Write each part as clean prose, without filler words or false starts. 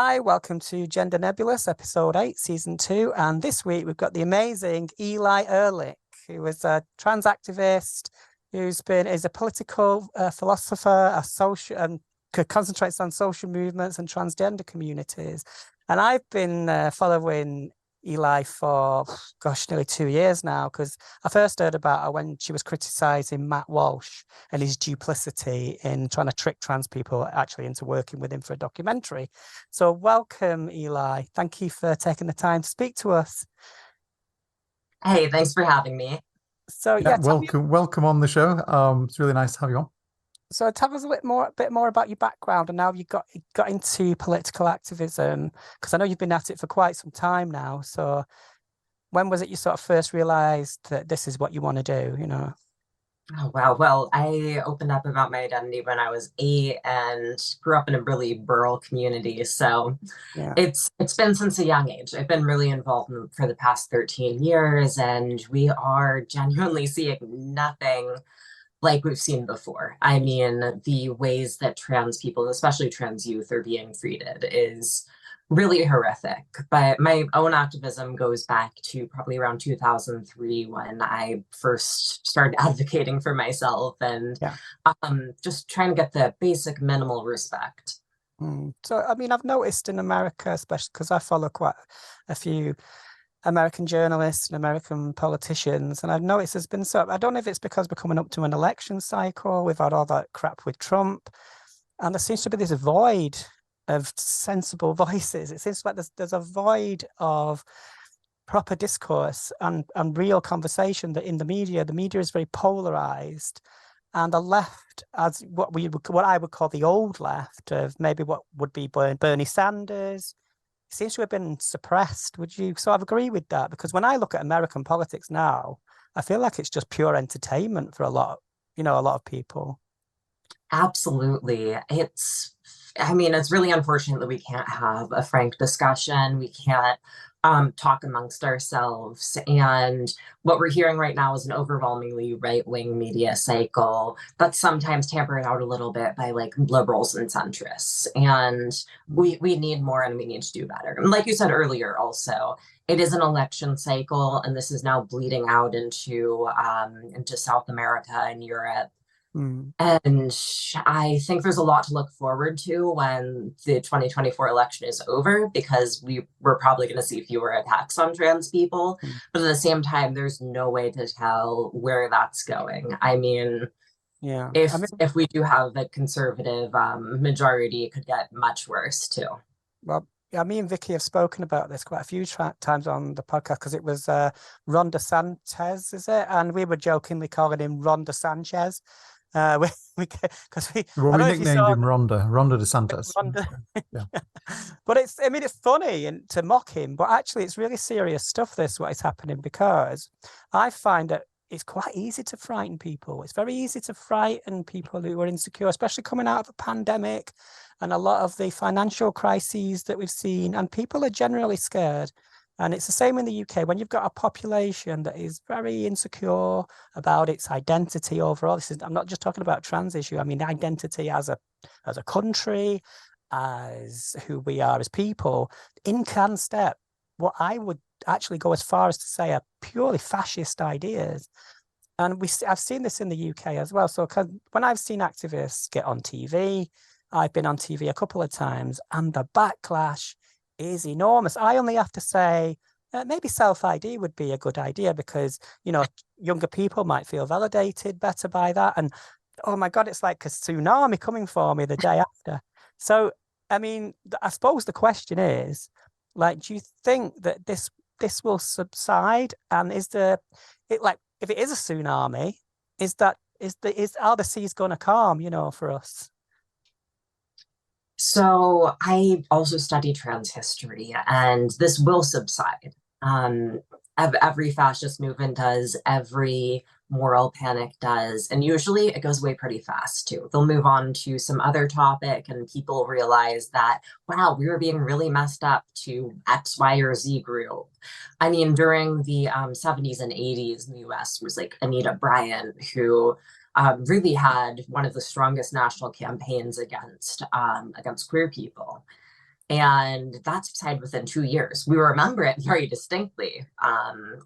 Hi, welcome to Gender Nebulous, episode 8, season 2. And this week we've got the amazing Eli Erlick, who is a trans activist, is a political philosopher, a social, and concentrates on social movements and transgender communities. And I've been following Eli for, nearly 2 years now, because I first heard about her when she was criticising Matt Walsh and his duplicity in trying to trick trans people actually into working with him for a documentary. So welcome, Eli. Thank you for taking the time to speak to us. Hey, thanks for having me. So welcome on the show. It's really nice to have you on. So tell us a bit more about your background and how you got into political activism, because I know you've been at it for quite some time now. So when was it you sort of first realized that this is what you want to do, Oh, wow. Well, I opened up about my identity when I was 8 and grew up in a really rural community. So yeah, it's been since a young age. I've been really involved for the past 13 years, and we are genuinely seeing nothing like we've seen before. I mean, the ways that trans people, especially trans youth, are being treated is really horrific. But my own activism goes back to probably around 2003 when I first started advocating for myself and just trying to get the basic minimal respect. So, I mean, I've noticed in America, especially because I follow quite a few American journalists and American politicians, and I've noticed there's been I don't know if it's because we're coming up to an election cycle, we've had all that crap with Trump, and there seems to be this void of sensible voices. It seems like there's a void of proper discourse and real conversation that in the media is very polarized, and the left, as what I would call the old left, of maybe what would be Bernie Sanders, seems to have been suppressed. Would you sort of agree with that? Because when I look at American politics now, I feel like it's just pure entertainment for a lot of people. Absolutely. It's really unfortunate that we can't have a frank discussion. We can't talk amongst ourselves. And what we're hearing right now is an overwhelmingly right-wing media cycle that's sometimes tampered out a little bit by like liberals and centrists. And we need more, and we need to do better. And like you said earlier, also, it is an election cycle, and this is now bleeding out into South America and Europe. And I think there's a lot to look forward to when the 2024 election is over, because we're probably going to see fewer attacks on trans people. But at the same time, there's no way to tell where that's going. I mean, if we do have a conservative majority, it could get much worse too. Well, yeah, me and Vicky have spoken about this quite a few times on the podcast, because it was Ron DeSantis, is it? And we were jokingly calling him Ron DeSanchez. We nicknamed him Rhonda DeSantis. Yeah. But it's funny to mock him, but actually it's really serious stuff, what is happening, because I find that it's quite easy to frighten people. It's very easy to frighten people who are insecure, especially coming out of a pandemic and a lot of the financial crises that we've seen, and people are generally scared. And it's the same in the UK when you've got a population that is very insecure about its identity overall. I'm not just talking about trans issue. I mean, identity as a country, as who we are as people. In can step what I would actually go as far as to say are purely fascist ideas. And I've seen this in the UK as well. So when I've seen activists get on TV, I've been on TV a couple of times, and the backlash is enormous. I only have to say maybe self-ID would be a good idea, because younger people might feel validated better by that. And oh my God, it's like a tsunami coming for me the day after. So I mean, I suppose the question is, like, do you think that this will subside? And if it is a tsunami, are the seas going to calm, for us? So I also study trans history, and this will subside. Every fascist movement does, every moral panic does, and usually it goes away pretty fast too. They'll move on to some other topic, and people realize that, wow, we were being really messed up to X, Y, or Z group. I mean, during the 70s and 80s in the US, was like Anita Bryant, who really had one of the strongest national campaigns against queer people. And that subsided within 2 years. We remember it very distinctly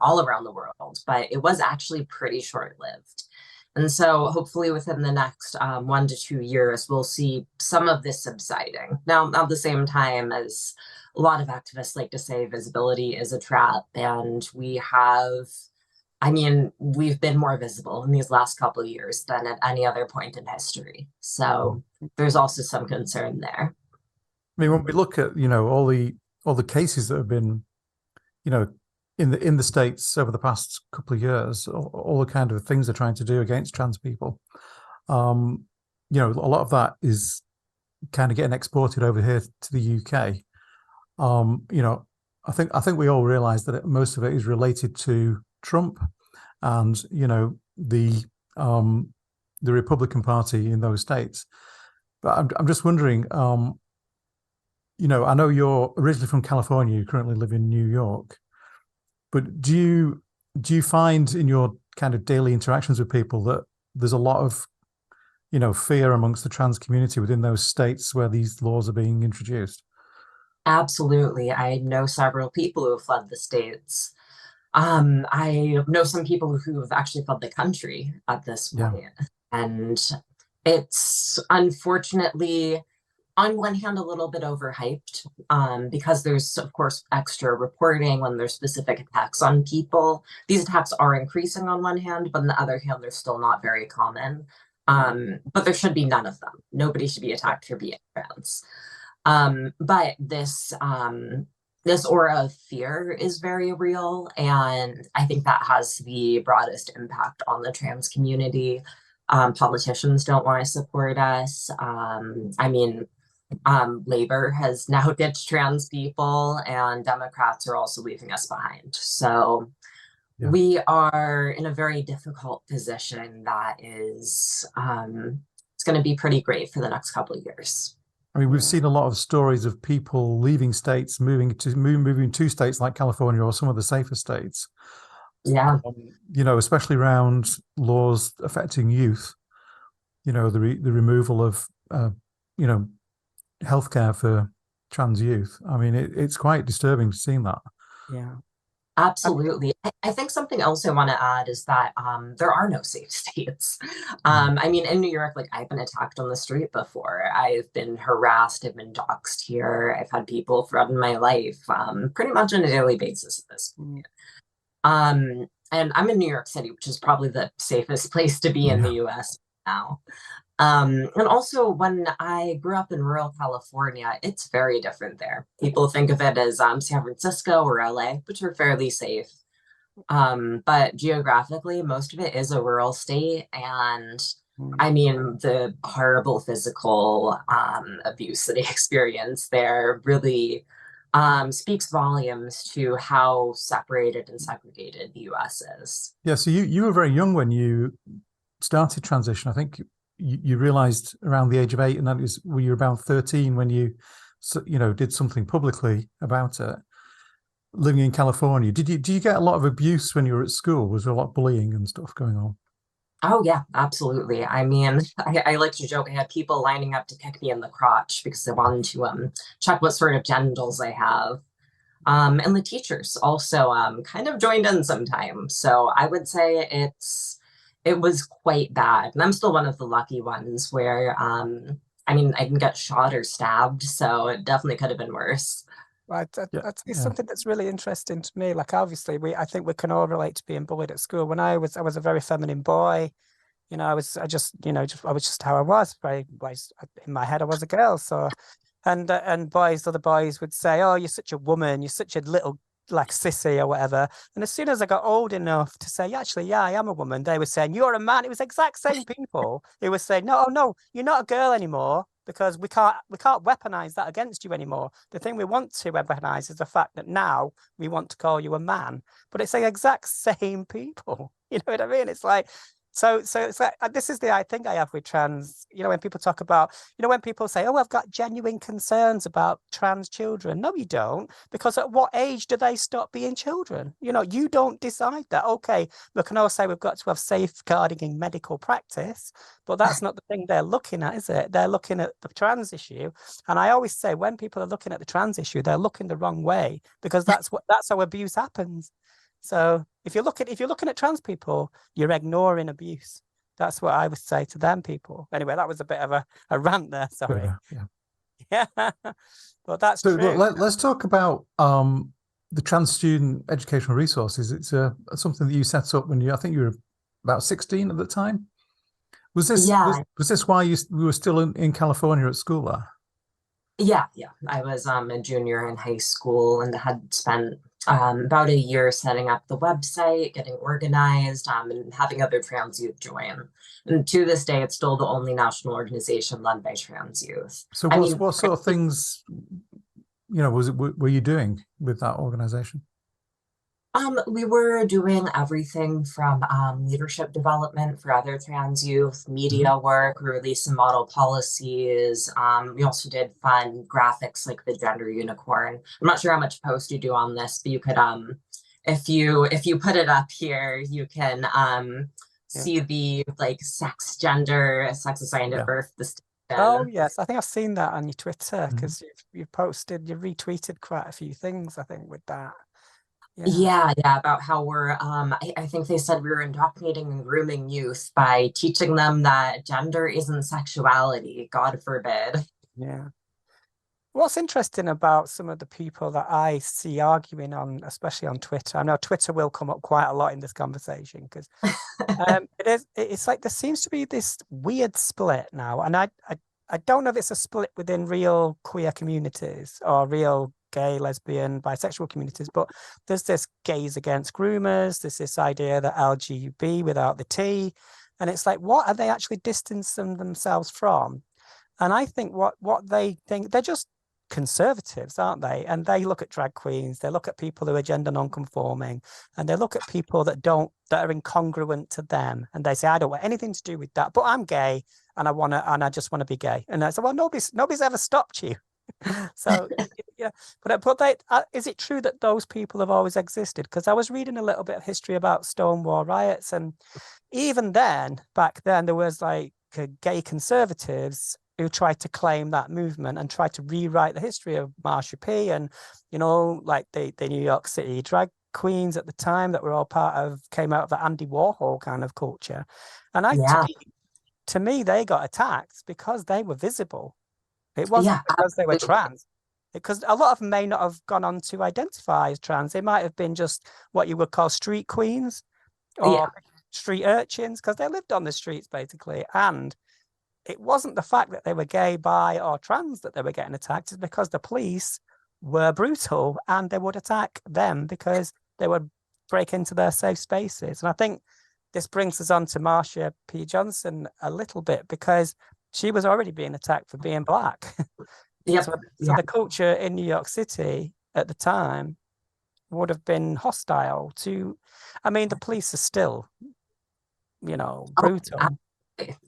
all around the world, but it was actually pretty short-lived. And so hopefully within the next 1 to 2 years, we'll see some of this subsiding. Now, at the same time, as a lot of activists like to say, visibility is a trap. And we've been more visible in these last couple of years than at any other point in history. So there's also some concern there. I mean, when we look at, all the cases that have been, in the States over the past couple of years, all the kind of things they're trying to do against trans people, a lot of that is kind of getting exported over here to the UK. I think we all realize that most of it is related to Trump and, the Republican Party in those states. But I'm just wondering, I know you're originally from California, you currently live in New York, but do you find in your kind of daily interactions with people that there's a lot of, fear amongst the trans community within those states where these laws are being introduced? Absolutely. I know several people who have fled the states. I know some people who have actually fled the country at this point. Yeah. And it's unfortunately, on one hand, a little bit overhyped because there's, of course, extra reporting when there's specific attacks on people. These attacks are increasing on one hand, but on the other hand, they're still not very common. But there should be none of them. Nobody should be attacked for being trans. But this aura of fear is very real. And I think that has the broadest impact on the trans community. Politicians don't want to support us. Labor has now ditched trans people, and Democrats are also leaving us behind. So yeah. We are in a very difficult position that is, it's going to be pretty great for the next couple of years. I mean, we've seen a lot of stories of people leaving states, moving to states like California or some of the safer states. Yeah. Especially around laws affecting youth, the removal of, healthcare for trans youth. I mean, it's quite disturbing to see that. Yeah, absolutely. I think something else I want to add is that there are no safe states. In New York, I've been attacked on the street before. I've been harassed. I've been doxxed here. I've had people threaten my life pretty much on a daily basis at this point. And I'm in New York City, which is probably the safest place to be in the US now. And also, when I grew up in rural California, it's very different there. People think of it as San Francisco or LA, which are fairly safe. But geographically, most of it is a rural state. And the horrible physical abuse that I experienced there really speaks volumes to how separated and segregated the US is. Yeah, so you were very young when you started transition. I think you realized around the age of 8, and that is, were you about 13 when you did something publicly about it? Living in California, did you get a lot of abuse when you were at school? Was there a lot of bullying and stuff going on? Oh yeah, absolutely. I like to joke, I had people lining up to kick me in the crotch because they wanted to check what sort of genitals I have. And the teachers also kind of joined in sometimes. So I would say it was quite bad. And I'm still one of the lucky ones where, I didn't get shot or stabbed, so it definitely could have been worse. Right, that's something that's really interesting to me. Obviously, I think we can all relate to being bullied at school. When I was a very feminine boy. I was just how I was. In my head, I was a girl. So, and other boys would say, "Oh, you're such a woman. You're such a little sissy or whatever." And as soon as I got old enough to say, "Actually, yeah, I am a woman," they were saying, "You're a man." It was exact same people. They were saying, "No, you're not a girl anymore." Because we can't weaponize that against you anymore. The thing we want to weaponize is the fact that now we want to call you a man. But it's the exact same people. You know what I mean? It's So it's like this is the I think I have with trans. When people talk about, when people say, "Oh, I've got genuine concerns about trans children." No, you don't, because at what age do they stop being children? You don't decide that. Okay, we can all say we've got to have safeguarding in medical practice, but that's not the thing they're looking at, is it? They're looking at the trans issue, and I always say when people are looking at the trans issue, they're looking the wrong way, because that's how abuse happens. So if you're looking at trans people, you're ignoring abuse. That's what I would say to them people. Anyway, that was a bit of a rant there. Sorry. Yeah. But that's so true. Let's talk about the trans student educational resources. It's something that you set up when I think you were about 16 at the time. Was this why we were still in California at school there? Yeah. I was a junior in high school and had spent about a year setting up the website, getting organized, and having other trans youth join. And to this day, it's still the only national organization led by trans youth. So what sort of things, were you doing with that organization? We were doing everything from leadership development for other trans youth, media work, release some model policies. We also did fun graphics like the gender unicorn. I'm not sure how much post you do on this, but you could, if you put it up here, you can see the sex, gender, sex assigned at birth. Oh yes, I think I've seen that on your Twitter, because you retweeted quite a few things, I think, with that. Yeah, about how we're I think they said we were indoctrinating and grooming youth by teaching them that gender isn't sexuality, God forbid. Yeah. What's interesting about some of the people that I see arguing on, especially on Twitter, I know Twitter will come up quite a lot in this conversation, because it's like there seems to be this weird split now, and I don't know if it's a split within real queer communities or real gay, lesbian, bisexual communities, but there's this gays against groomers, there's this idea that LGB without the T, and it's like, what are they actually distancing themselves from? And I think what they think, they're just conservatives, aren't they? And they look at drag queens, they look at people who are gender non-conforming, and they look at people that are incongruent to them, and they say, I don't want anything to do with that, but I'm gay and I just want to be gay. And I say, well, nobody's ever stopped you. So yeah, but is it true that those people have always existed? Because I was reading a little bit of history about Stonewall riots, and even then, back then, there was gay conservatives who tried to claim that movement and tried to rewrite the history of Marsha P. and the New York City drag queens at the time that were all came out of the Andy Warhol kind of culture. And to me, they got attacked because they were visible. It wasn't because they were trans, because a lot of them may not have gone on to identify as trans. They might have been just what you would call street queens or street urchins, because they lived on the streets basically. And it wasn't the fact that they were gay, bi, or trans that they were getting attacked. It's because the police were brutal and they would attack them because they would break into their safe spaces. And I think this brings us on to Marsha P. Johnson a little bit, because she was already being attacked for being Black. So the culture in New York City at the time would have been hostile to, the police are still, brutal.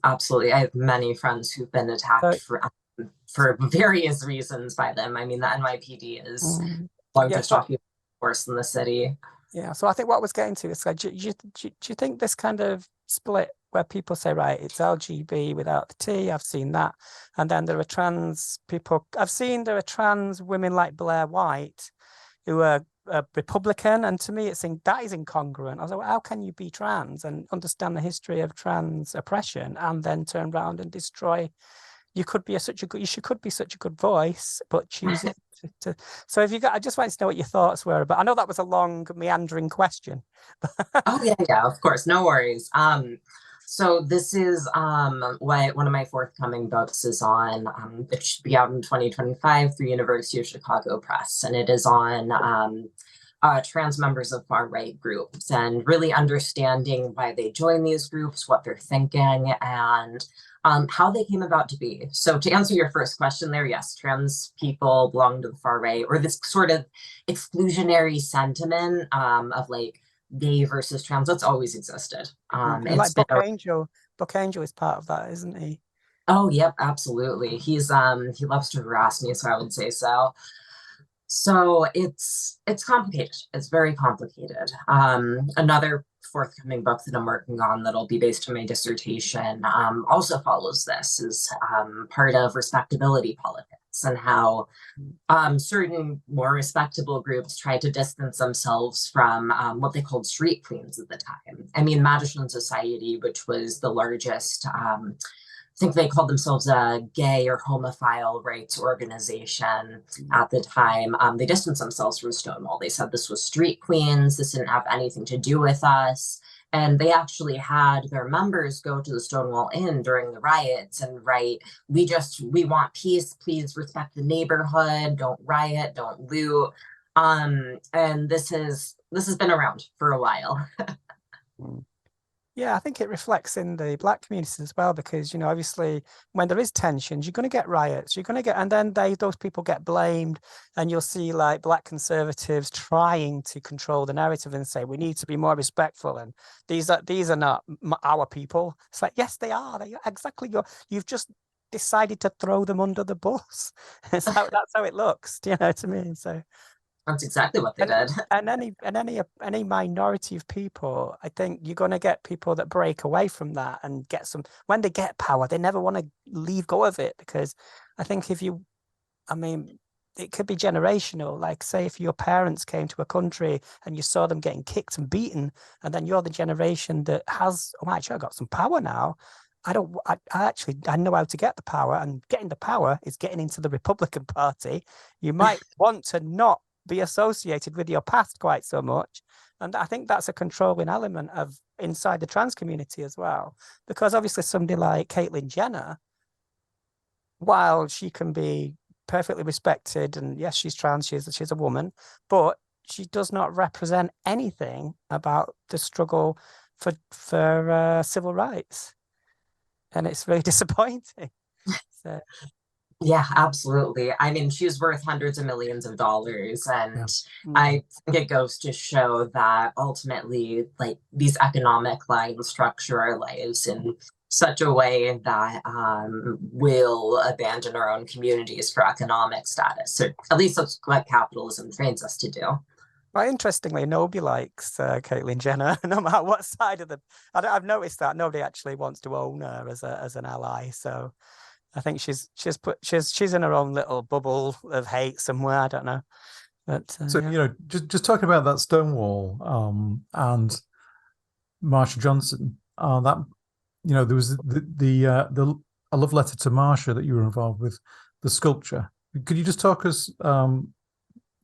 Absolutely. I have many friends who've been attacked for various reasons by them. The NYPD is largest force in the city. Yeah, so I think what I was getting to is, do you think this kind of split where people say, right, it's LGB without the T, I've seen that, and then there are trans people, there are trans women like Blair White who are Republican, and to me that is incongruent. I was like, well, how can you be trans and understand the history of trans oppression and then turn around and destroy? You could be such a good voice, but choose it to. So I just wanted to know what your thoughts were. But I know that was a long, meandering question. Oh yeah, of course, no worries. So this is what one of my forthcoming books is on. It should be out in 2025 through University of Chicago Press, and it is on trans members of far-right groups and really understanding why they join these groups, what they're thinking, and how they came about to be. So to answer your first question there, yes, trans people belong to the far right, or this sort of exclusionary sentiment of gay versus trans, that's always existed. And It's like been Book Angel is part of that, isn't he? Oh, yep, absolutely. He loves to harass me, so I would say so. So it's complicated. It's very complicated. Another forthcoming book that I'm working on that'll be based on my dissertation also follows this, is part of respectability politics and how certain more respectable groups tried to distance themselves from what they called street queens at the time. I mean, Madison Society, which was the largest I think they called themselves a gay or homophile rights organization at the time. They distanced themselves from Stonewall. They said this was street queens. This didn't have anything to do with us. And they actually had their members go to the Stonewall Inn during the riots and write, we want peace. Please respect the neighborhood. Don't riot. Don't loot. And this has been around for a while. Yeah, I think it reflects in the Black communities as well, because, you know, obviously when there is tensions, you're going to get riots, and then those people get blamed, and you'll see like Black conservatives trying to control the narrative and say, we need to be more respectful. And these are not our people. It's like, yes, they are. Exactly. You've just decided to throw them under the bus. That's how it looks. Do you know what I mean? So that's exactly what they did. And any minority of people, I think you're going to get people that break away from that and when they get power, they never want to leave go of it, because I think it could be generational. Like, say if your parents came to a country and you saw them getting kicked and beaten, and then you're the generation that has, oh, actually, I got some power now. I know how to get the power, and getting the power is getting into the Republican Party. You might want to not be associated with your past quite so much. And I think that's a controlling element of inside the trans community as well. Because obviously somebody like Caitlyn Jenner, while she can be perfectly respected, and yes, she's trans, she's a woman, but she does not represent anything about the struggle for civil rights. And it's really disappointing. So. Yeah, absolutely. I mean, she's worth hundreds of millions of dollars. And I think it goes to show that ultimately, like, these economic lines structure our lives in such a way that will abandon our own communities for economic status. Or at least that's what capitalism trains us to do. Well, interestingly, nobody likes Caitlyn Jenner, no matter what side of I've noticed that nobody actually wants to own her as an ally. So I think she's in her own little bubble of hate somewhere. I don't know. But so yeah. you know, just talking about that Stonewall and Marsha Johnson, that, you know, there was the a love letter to Marsha that you were involved with, the sculpture. Could you just talk us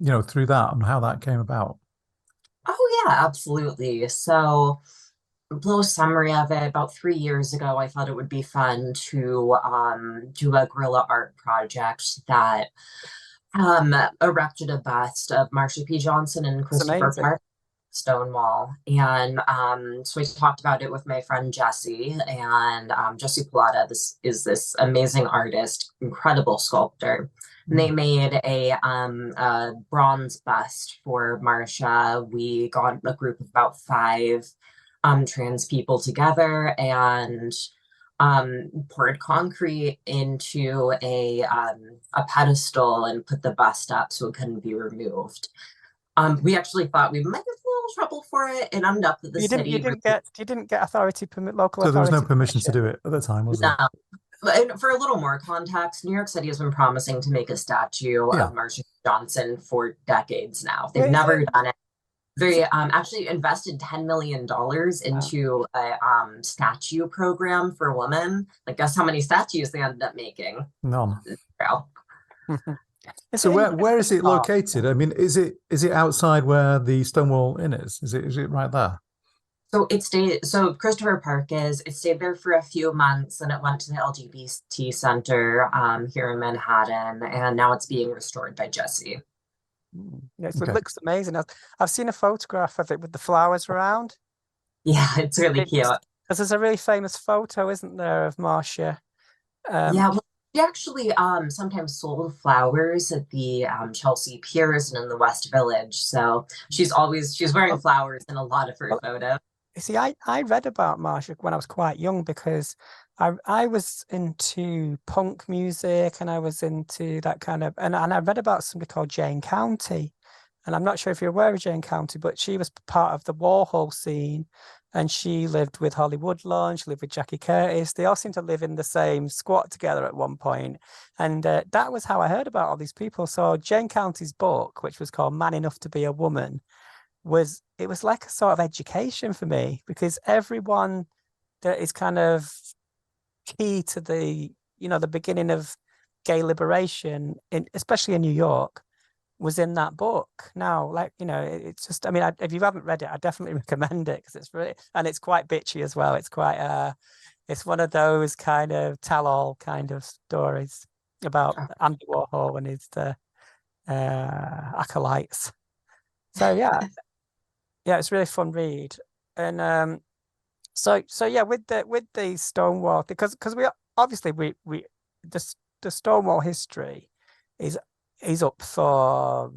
you know, through that and how that came about? Oh yeah, absolutely. So a little summary of it. About 3 years ago, I thought it would be fun to do a guerrilla art project that erected a bust of Marsha P. Johnson and Christopher Park, Stonewall. And so we talked about it with my friend Jesse, and Jesse Pilata. This is this amazing artist, incredible sculptor. And they made a bronze bust for Marsha. We got a group of about 5 trans people together and poured concrete into a pedestal and put the bust up so it couldn't be removed. We actually thought we might get a little trouble for it. It ended up that the city. You didn't get authority permit, local. So there was no permission to do it at the time, was there? No. And for a little more context, New York City has been promising to make a statue of Marsha Johnson for decades now. They've never done it. They actually invested $10 million into a statue program for women. Like, guess how many statues they ended up making? None. Zero. So where is it located? I mean, is it outside where the Stonewall Inn is? Is it right there? So so Christopher Park it stayed there for a few months, and it went to the LGBT Center here in Manhattan, and now it's being restored by Jesse. Yeah, it looks amazing. I've seen a photograph of it with the flowers around. Yeah, it's really cute. Because there's a really famous photo, isn't there, of Marsha? Yeah, well, She actually sometimes sold flowers at the Chelsea Piers and in the West Village. So she's wearing flowers in a lot of her Well, photos. you see, I read about Marsha when I was quite young because I was into punk music and I was into that kind of and I read about somebody called Jane County. And I'm not sure if you're aware of Jane County, but she was part of the Warhol scene and she lived with Holly Woodlawn, she lived with Jackie Curtis. They all seemed to live in the same squat together at one point. And that was how I heard about all these people. So Jane County's book, which was called Man Enough to Be a Woman, it was like a sort of education for me because everyone that is kind of key to the beginning of gay liberation especially in New York was in that book. Now, like, it's just, I mean, if you haven't read it, I definitely recommend it because it's really, and it's quite bitchy as well. It's quite it's one of those kind of tell-all kind of stories about Andy Warhol and his acolytes. So yeah, it's a really fun read. And so yeah, with the Stonewall, because we obviously we the Stonewall history is up for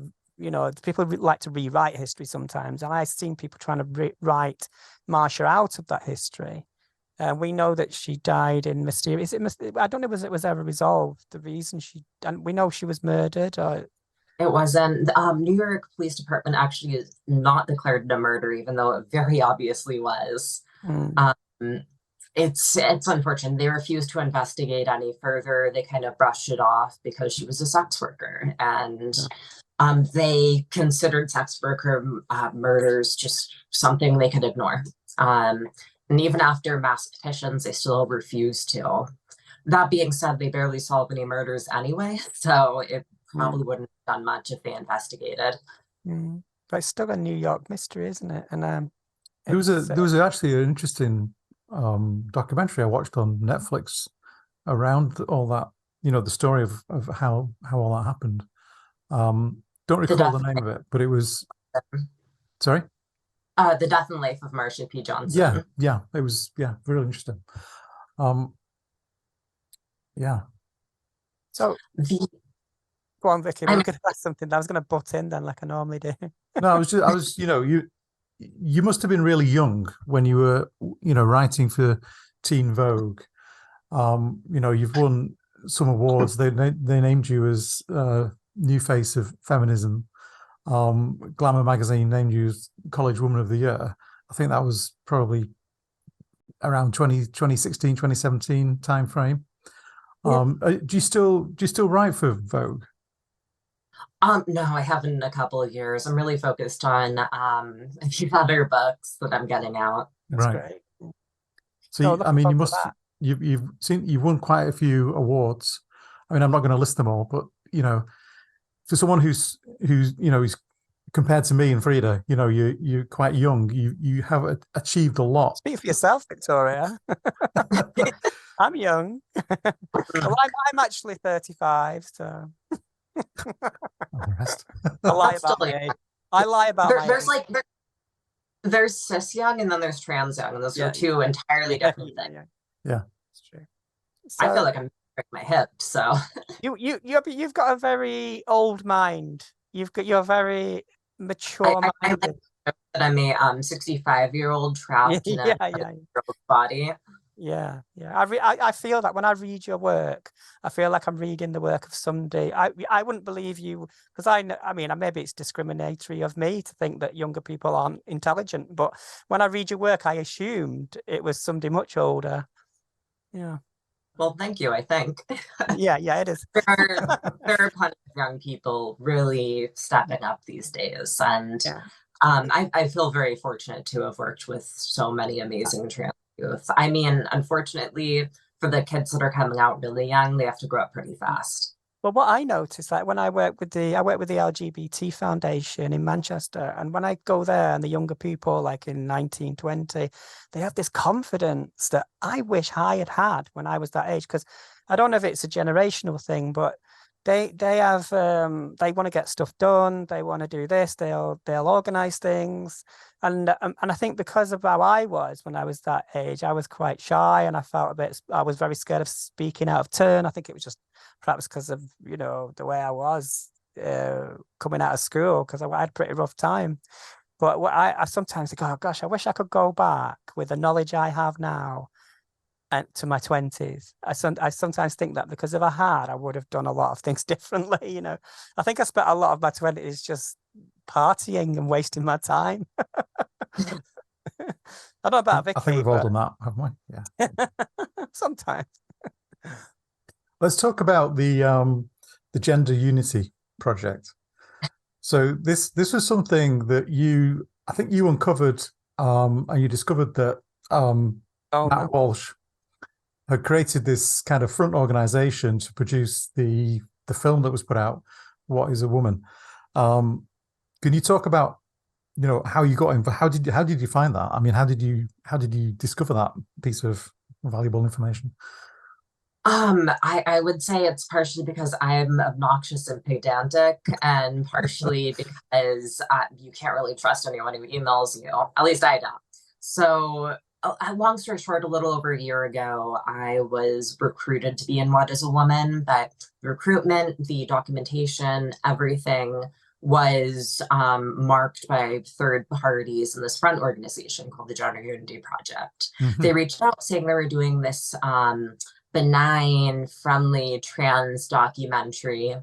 people like to rewrite history sometimes, and I've seen people trying to write Marsha out of that history. We know that she died in mysterious. I don't know if it was ever resolved the reason and we know she was murdered or. It wasn't. New York Police Department actually is not declared it a murder, even though it very obviously was. Um, it's unfortunate. They refused to investigate any further. They kind of brushed it off because she was a sex worker, and they considered sex worker murders just something they could ignore. And even after mass petitions, they still refused to. That being said, they barely solve any murders anyway, so it probably wouldn't have done much if they investigated. But it's still a New York mystery, isn't it? And there was actually an interesting documentary I watched on Netflix around all that, the story of how all that happened. Don't recall the name of it, but it was sorry? The Death and Life of Marsha P. Johnson. Yeah, it was really interesting. Yeah. So go on, Vicky. I'm going to ask something. I was going to butt in then, like I normally do. No, I was. You must have been really young when you were, writing for Teen Vogue. You've won some awards. They named you as new face of feminism. Glamour magazine named you as College Woman of the Year. I think that was probably around 2016, 2017 timeframe. Do you still write for Vogue? No, I haven't in a couple of years. I'm really focused on a few other books that I'm getting out. That's great. So I mean, you've won quite a few awards. I mean, I'm not going to list them all, but for someone who's compared to me and Frida, you're quite young. You have achieved a lot. Speak for yourself, Victoria. I'm young. Well, I'm actually 35, so. The rest. I lie about my age. I lie about my age. There's cis young and then there's trans young, and those are two entirely different things. Yeah, it's true. So, I feel like I'm breaking my hip. So you've got a very old mind. You're very mature minded. I'm a 65-year-old trapped in a 30-year-old body. Yeah. I feel that when I read your work, I feel like I'm reading the work of somebody. I wouldn't believe you because I mean, maybe it's discriminatory of me to think that younger people aren't intelligent, but when I read your work, I assumed it was somebody much older. Yeah. Well, thank you, I think. Yeah, it is. There are plenty of young people really stepping up these days, and I feel very fortunate to have worked with so many amazing trans youth. I mean, unfortunately, for the kids that are coming out really young, they have to grow up pretty fast. Well, what I noticed, like when I work with the LGBT Foundation in Manchester, and when I go there and the younger people, like in 1920, they have this confidence that I wish I had when I was that age. Because I don't know if it's a generational thing, but they have they want to get stuff done. They want to do this. They'll organize things, and I think because of how I was when I was that age, I was quite shy, and I was very scared of speaking out of turn. I think it was just perhaps because of the way I was coming out of school, because I had a pretty rough time. But I sometimes think, oh gosh, I wish I could go back with the knowledge I have now and to my 20s. I sometimes think that, because if I had, I would have done a lot of things differently. I think I spent a lot of my 20s just partying and wasting my time. I don't know about Vicky. I think we've all done that, haven't we? Yeah. Sometimes. Let's talk about the Gender Unity Project. So this was something that I think you uncovered, and you discovered that Matt Walsh had created this kind of front organization to produce the film that was put out, What is a Woman? Can you talk about how you got involved? How did you find that? I mean, how did you discover that piece of valuable information? I would say it's partially because I'm obnoxious and pedantic, and partially because you can't really trust anyone who emails you. At least I don't. So, long story short, a little over a year ago, I was recruited to be in What is a Woman, but the recruitment, the documentation, everything was marked by third parties in this front organization called the Gender Unity Project. Mm-hmm. They reached out saying they were doing this benign, friendly trans documentary.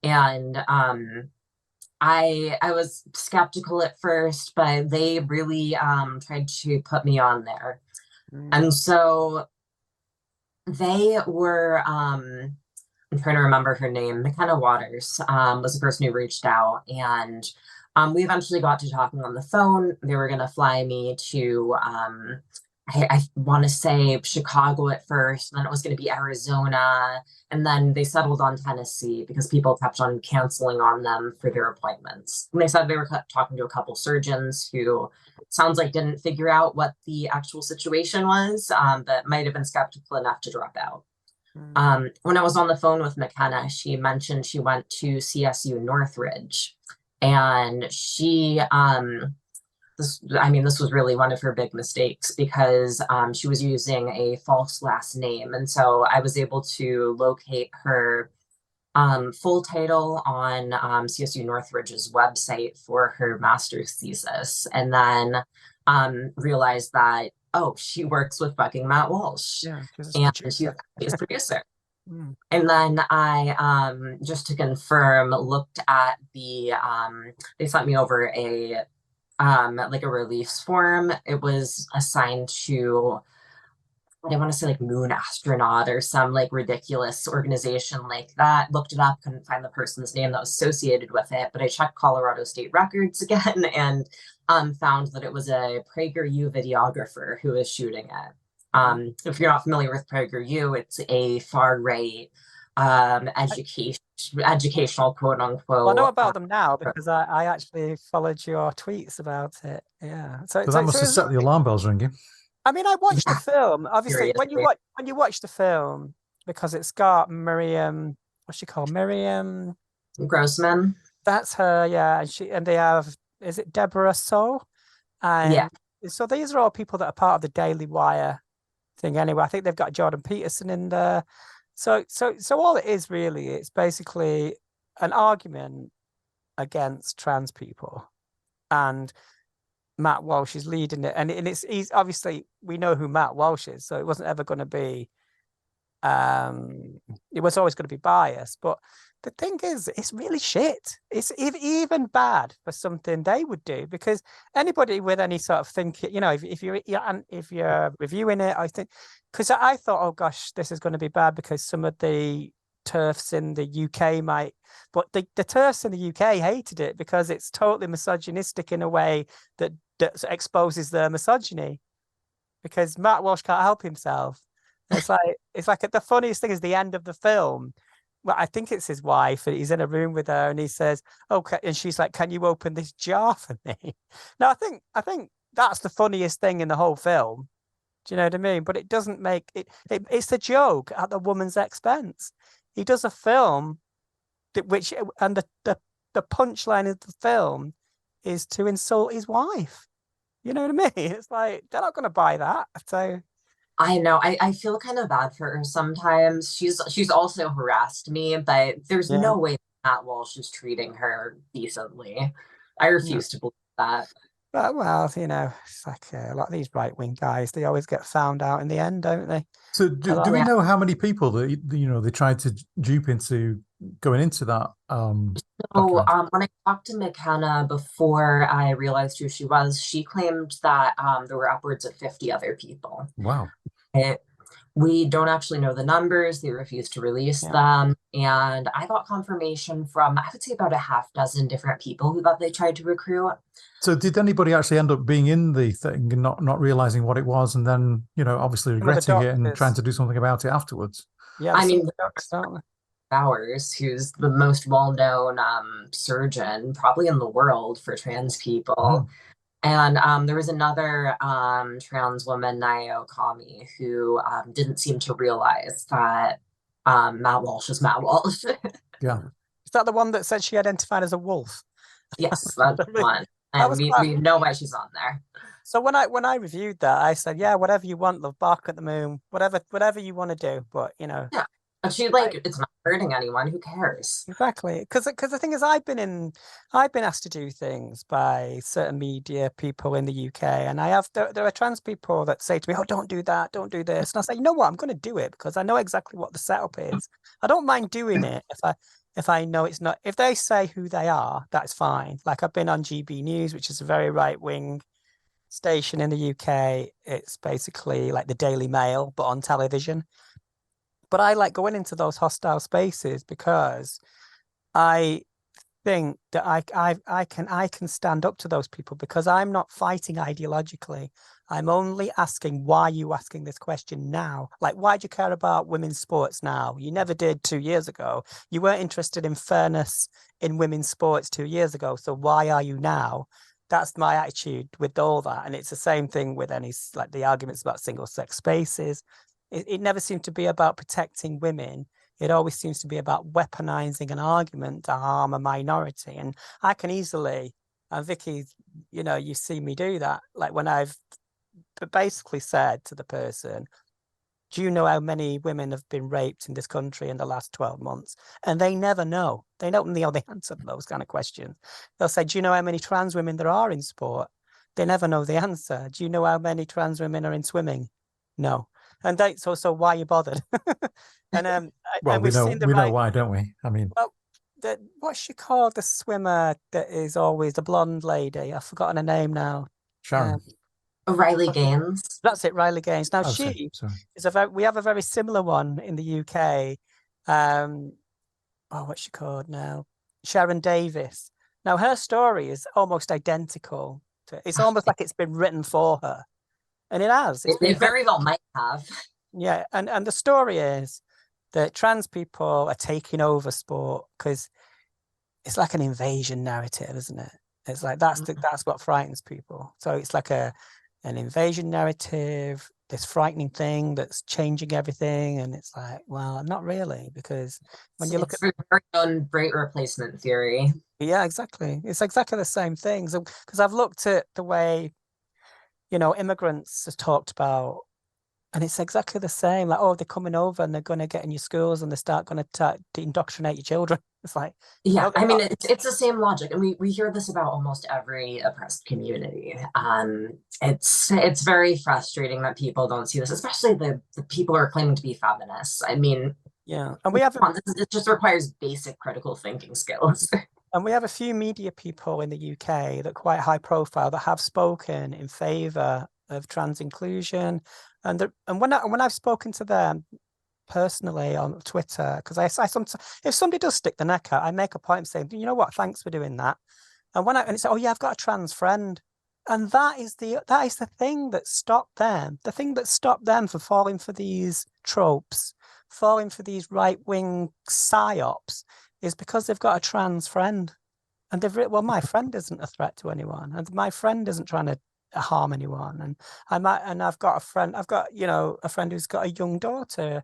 And I was skeptical at first, but they really tried to put me on there. And so they were, I'm trying to remember her name, McKenna Waters was the person who reached out. And we eventually got to talking on the phone. They were going to fly me to I want to say Chicago at first, and then it was going to be Arizona, and then they settled on Tennessee because people kept on canceling on them for their appointments. And they said they were talking to a couple surgeons who sounds like didn't figure out what the actual situation was, but might have been skeptical enough to drop out. When I was on the phone with McKenna, she mentioned she went to CSU Northridge, and she this was really one of her big mistakes, because she was using a false last name. And so I was able to locate her full title on CSU Northridge's website for her master's thesis, and then realized that, she works with fucking Matt Walsh. Yeah, and she's a producer. And then I, just to confirm, looked at they sent me over a release form. It was assigned to, I want to say Moon Astronaut or some ridiculous organization like that. Looked it up, couldn't find the person's name that was associated with it, but I checked Colorado State records again and found that it was a PragerU videographer who was shooting it. If you're not familiar with PragerU, it's a far right educational quote unquote. Well, I know about them now because I actually followed your tweets about it. Yeah, so that must have set the alarm bells ringing. I mean, I watched the film. Obviously, when you watch the film, because it's got Miriam, what's she called? Miriam Grossman. That's her, yeah. And they have, is it Deborah So? And yeah. So these are all people that are part of the Daily Wire thing anyway. I think they've got Jordan Peterson in there. So all it is really, it's basically an argument against trans people, and Matt Walsh is leading it, and he's obviously, we know who Matt Walsh is, so it wasn't ever going to be, it was always going to be biased. But the thing is, it's really shit. It's even bad for something they would do, because anybody with any sort of thinking, if you're reviewing it, I think, because I thought, oh gosh, this is going to be bad because some of the TERFs in the UK might, but the TERFs in the UK hated it because it's totally misogynistic in a way that exposes their misogyny, because Matt Walsh can't help himself. It's like the funniest thing is the end of the film. Well, I think it's his wife, and he's in a room with her, and he says, "Okay," and she's like, "Can you open this jar for me?" Now, I think that's the funniest thing in the whole film. Do you know what I mean? But it doesn't make it. It's a joke at the woman's expense. He does a film which and the punchline of the film is to insult his wife. You know what I mean? It's like they're not going to buy that. So I know. I feel kind of bad for her sometimes. She's also harassed me, but there's yeah, no way Matt Walsh is treating her decently. I yeah. refuse to believe that. But well, it's like a lot of these right wing guys. They always get found out in the end, don't they? So A do lot. we Yeah. know how many people that they tried to dupe into going into that So documentary? when I talked to McKenna before I realized who she was, she claimed that there were upwards of 50 other people. Wow. We don't actually know the numbers. They refuse to release Yeah. them. And I got confirmation from, I would say, about a half dozen different people who thought they tried to recruit. So did anybody actually end up being in the thing and not realizing what it was, and then obviously Some of the regretting it and trying doctors. to do something about it afterwards? Yeah, I there's some of mean, the doctors, aren't there? Bowers, who's the most well-known surgeon probably in the world for trans people. Oh, And there was another trans woman, Nayo Kami, who didn't seem to realize that Matt Walsh is Matt Walsh. yeah. Is that the one that said she identified as a wolf? Yes, that's one. That And was we, quite. we know why she's on there. So when I reviewed that, I said, yeah, whatever you want, love, bark at the moon, whatever you want to do, but Yeah. And she like it's not hurting anyone. Who cares? exactly, because the thing is, I've been asked to do things by certain media people in the UK, and there are trans people that say to me, oh, don't do that, don't do this, and I say, you know what, I'm going to do it because I know exactly what the setup is. I don't mind doing it if I know it's not. If they say who they are, that's fine. Like I've been on GB News, which is a very right wing station in the UK. It's basically like the Daily Mail, but on television. But I like going into those hostile spaces because I think that I can stand up to those people because I'm not fighting ideologically. I'm only asking, why are you asking this question now? Like, why do you care about women's sports now? You never did 2 years ago. You weren't interested in fairness in women's sports 2 years ago. So why are you now? That's my attitude with all that. And it's the same thing with any, like the arguments about single sex spaces. It never seemed to be about protecting women. It always seems to be about weaponizing an argument to harm a minority. And I can easily, and Vicky, you see me do that. Like when I've basically said to the person, do you know how many women have been raped in this country in the last 12 months? And they never know. They don't know the answer to those kind of questions. They'll say, do you know how many trans women there are in sport? They never know the answer. Do you know how many trans women are in swimming? No. And so why are you bothered? and Well, and we've seen the we know right. why, don't we? I mean, Well, what's she called? The swimmer that is always the blonde lady. I've forgotten her name now. Sharon. Riley Gaines. That's it, Riley Gaines. Now Oh, she sorry. is we have a very similar one in the UK. What's she called now? Sharon Davis. Now her story is almost identical. It's almost like it's been written for her, and it has. It's been It very well might have. yeah, and the story is that trans people are taking over sport because it's like an invasion narrative, isn't it? It's like that's what frightens people. So it's like an invasion narrative, this frightening thing that's changing everything, and it's like, well, not really, because when you look at very own great replacement theory. yeah, exactly, it's exactly the same things. Because I've looked at the way immigrants are talked about. And it's exactly the same. Like, oh, they're coming over and they're going to get in your schools and they start going to indoctrinate your children. It's like, Yeah, no, they're I mean, not. it's the same logic, and we hear this about almost every oppressed community. It's very frustrating that people don't see this, especially the people who are claiming to be feminists. I mean, Yeah, and we have it just requires basic critical thinking skills. a few media people in the UK that are quite high profile that have spoken in favour of trans inclusion, and when I've spoken to them personally on Twitter, because I sometimes, if somebody does stick the neck out, I make a point of saying, you know what, thanks for doing that. And and it's, oh yeah, I've got a trans friend, and that is the thing that stopped them. The thing that stopped them from falling for these tropes, falling for these right wing psyops, is because they've got a trans friend, and well, my friend isn't a threat to anyone, and my friend isn't trying to harm anyone, and I've got a friend, a friend who's got a young daughter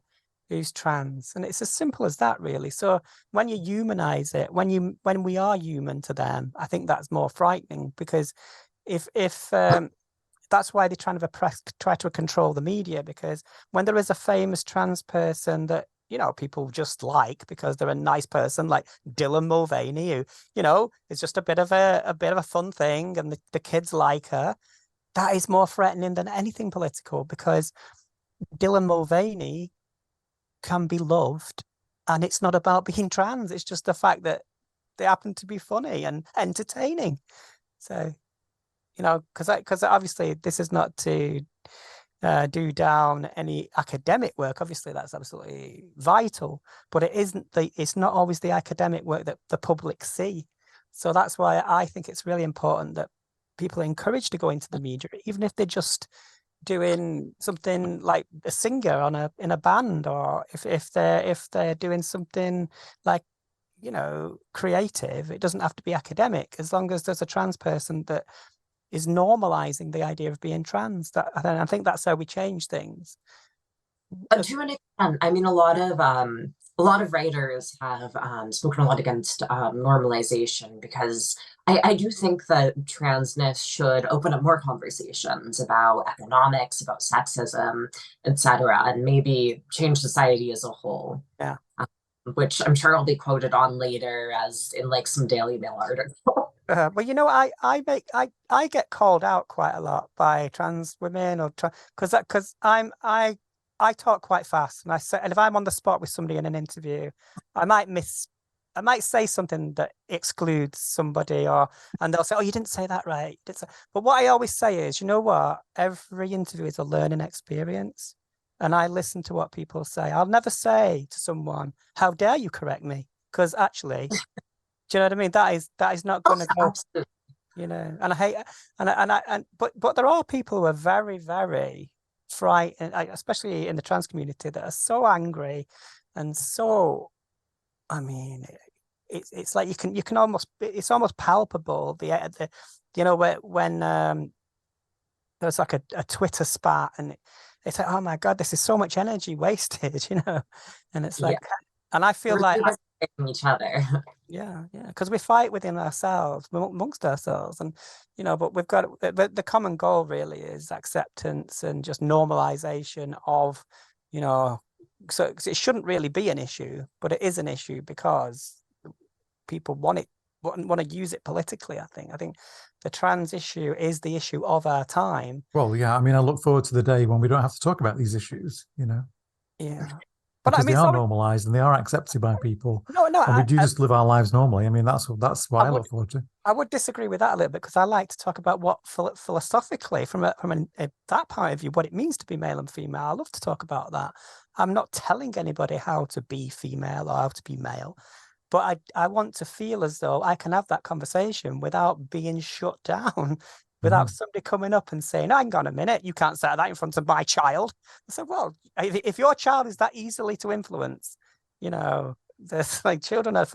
who's trans, and it's as simple as that, really. So when you humanize it, when we are human to them, I think that's more frightening, because if that's why they're trying to try to control the media, because when there is a famous trans person that, you know, people just like because they're a nice person, like Dylan Mulvaney, who, you know, is just a bit of a fun thing, and the kids like her, that is more threatening than anything political, because Dylan Mulvaney can be loved, and it's not about being trans. It's just the fact that they happen to be funny and entertaining. So, you know, because obviously this is not to do down any academic work. Obviously, that's absolutely vital, but it's not always the academic work that the public see. So that's why I think it's really important that people are encouraged to go into the media, even if they're just doing something like a singer in a band, or if they're doing something like, you know, creative. It doesn't have to be academic, as long as there's a trans person that is normalizing the idea of being trans. That, I think that's how we change things. To an extent, I mean, a lot of writers have spoken a lot against normalization, because I do think that transness should open up more conversations about economics, about sexism, etc., and maybe change society as a whole. Yeah. Which I'm sure I'll be quoted on later, as in like some Daily Mail article. Well, you know, I get called out quite a lot by trans women, or because I talk quite fast, and if I'm on the spot with somebody in an interview, I might say something that excludes somebody, and they'll say, "Oh, you didn't say that right." But what I always say is, you know what? Every interview is a learning experience, and I listen to what people say. I'll never say to someone, "How dare you correct me?" Because actually, do you know what I mean? That is not going to go. Absolutely. You know, and I hate, but there are people who are very, very frightened, especially in the trans community, that are so angry and so, I mean, it's like you can almost, it's almost palpable, the you know, when there's like a Twitter spat, and it's like, oh my God, this is so much energy wasted, you know. And it's like, and I feel like each other. yeah, because we fight within ourselves, amongst ourselves, and you know, but we've got the common goal really is acceptance and just normalization of, you know, so it shouldn't really be an issue, but it is an issue because people want to use it politically. I think the trans issue is the issue of our time. Well, yeah, I mean, I look forward to the day when we don't have to talk about these issues, you know. Yeah. But because they are normalized and they are accepted by people. No, and we do just live our lives normally. I mean, that's what I look forward to. I would disagree with that a little bit, because I like to talk about what philosophically, from that point of view, what it means to be male and female. I love to talk about that. I'm not telling anybody how to be female or how to be male, but I want to feel as though I can have that conversation without being shut down, without somebody coming up and saying, hang on a minute, you can't say that in front of my child. I said, well, if your child is that easily to influence, you know, there's like children are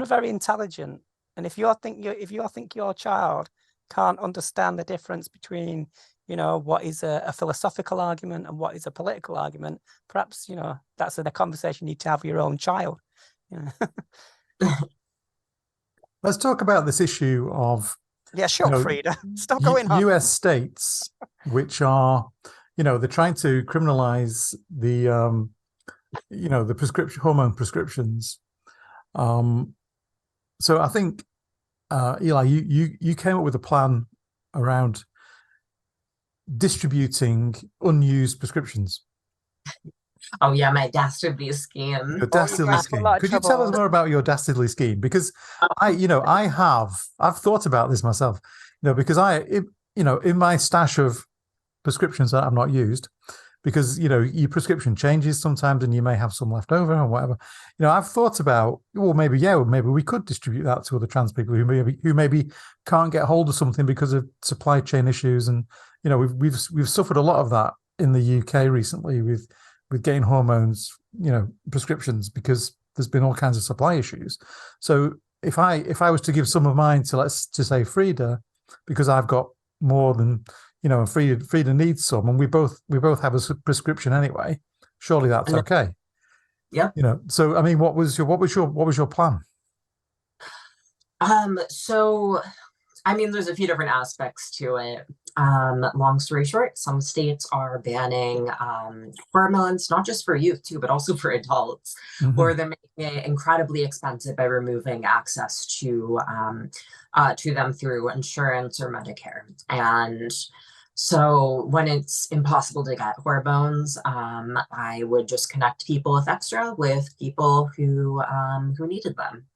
very intelligent. And if you think your child can't understand the difference between, you know, what is a philosophical argument and what is a political argument, perhaps, you know, that's a conversation you need to have with your own child. You know? Let's talk about this issue of, yeah, sure, you know, Frida. Stop going on. US states, which are, you know, they're trying to criminalize the you know, the hormone prescriptions. So I think Eli, you came up with a plan around distributing unused prescriptions. Oh yeah, my dastardly scheme. Your dastardly scheme. Could you tell us more about your dastardly scheme? Because I've thought about this myself. You know, because in my stash of prescriptions that I've not used, because, you know, your prescription changes sometimes and you may have some left over and whatever. You know, I've thought about, well, maybe we could distribute that to other trans people who maybe can't get hold of something because of supply chain issues. And, you know, we've suffered a lot of that in the UK recently with getting hormones, you know, prescriptions, because there's been all kinds of supply issues. So if I was to give some of mine to, let's just say, Frida, because I've got more than, you know, and Frida needs some, and we both have a prescription anyway, surely that's okay. Yep. So I mean, what was your plan? So I mean, there's a few different aspects to it. Long story short, some states are banning hormones, not just for youth too, but also for adults, or they're making it incredibly expensive by removing access to them through insurance or Medicare. And so when it's impossible to get hormones, I would just connect people with extra with people who needed them.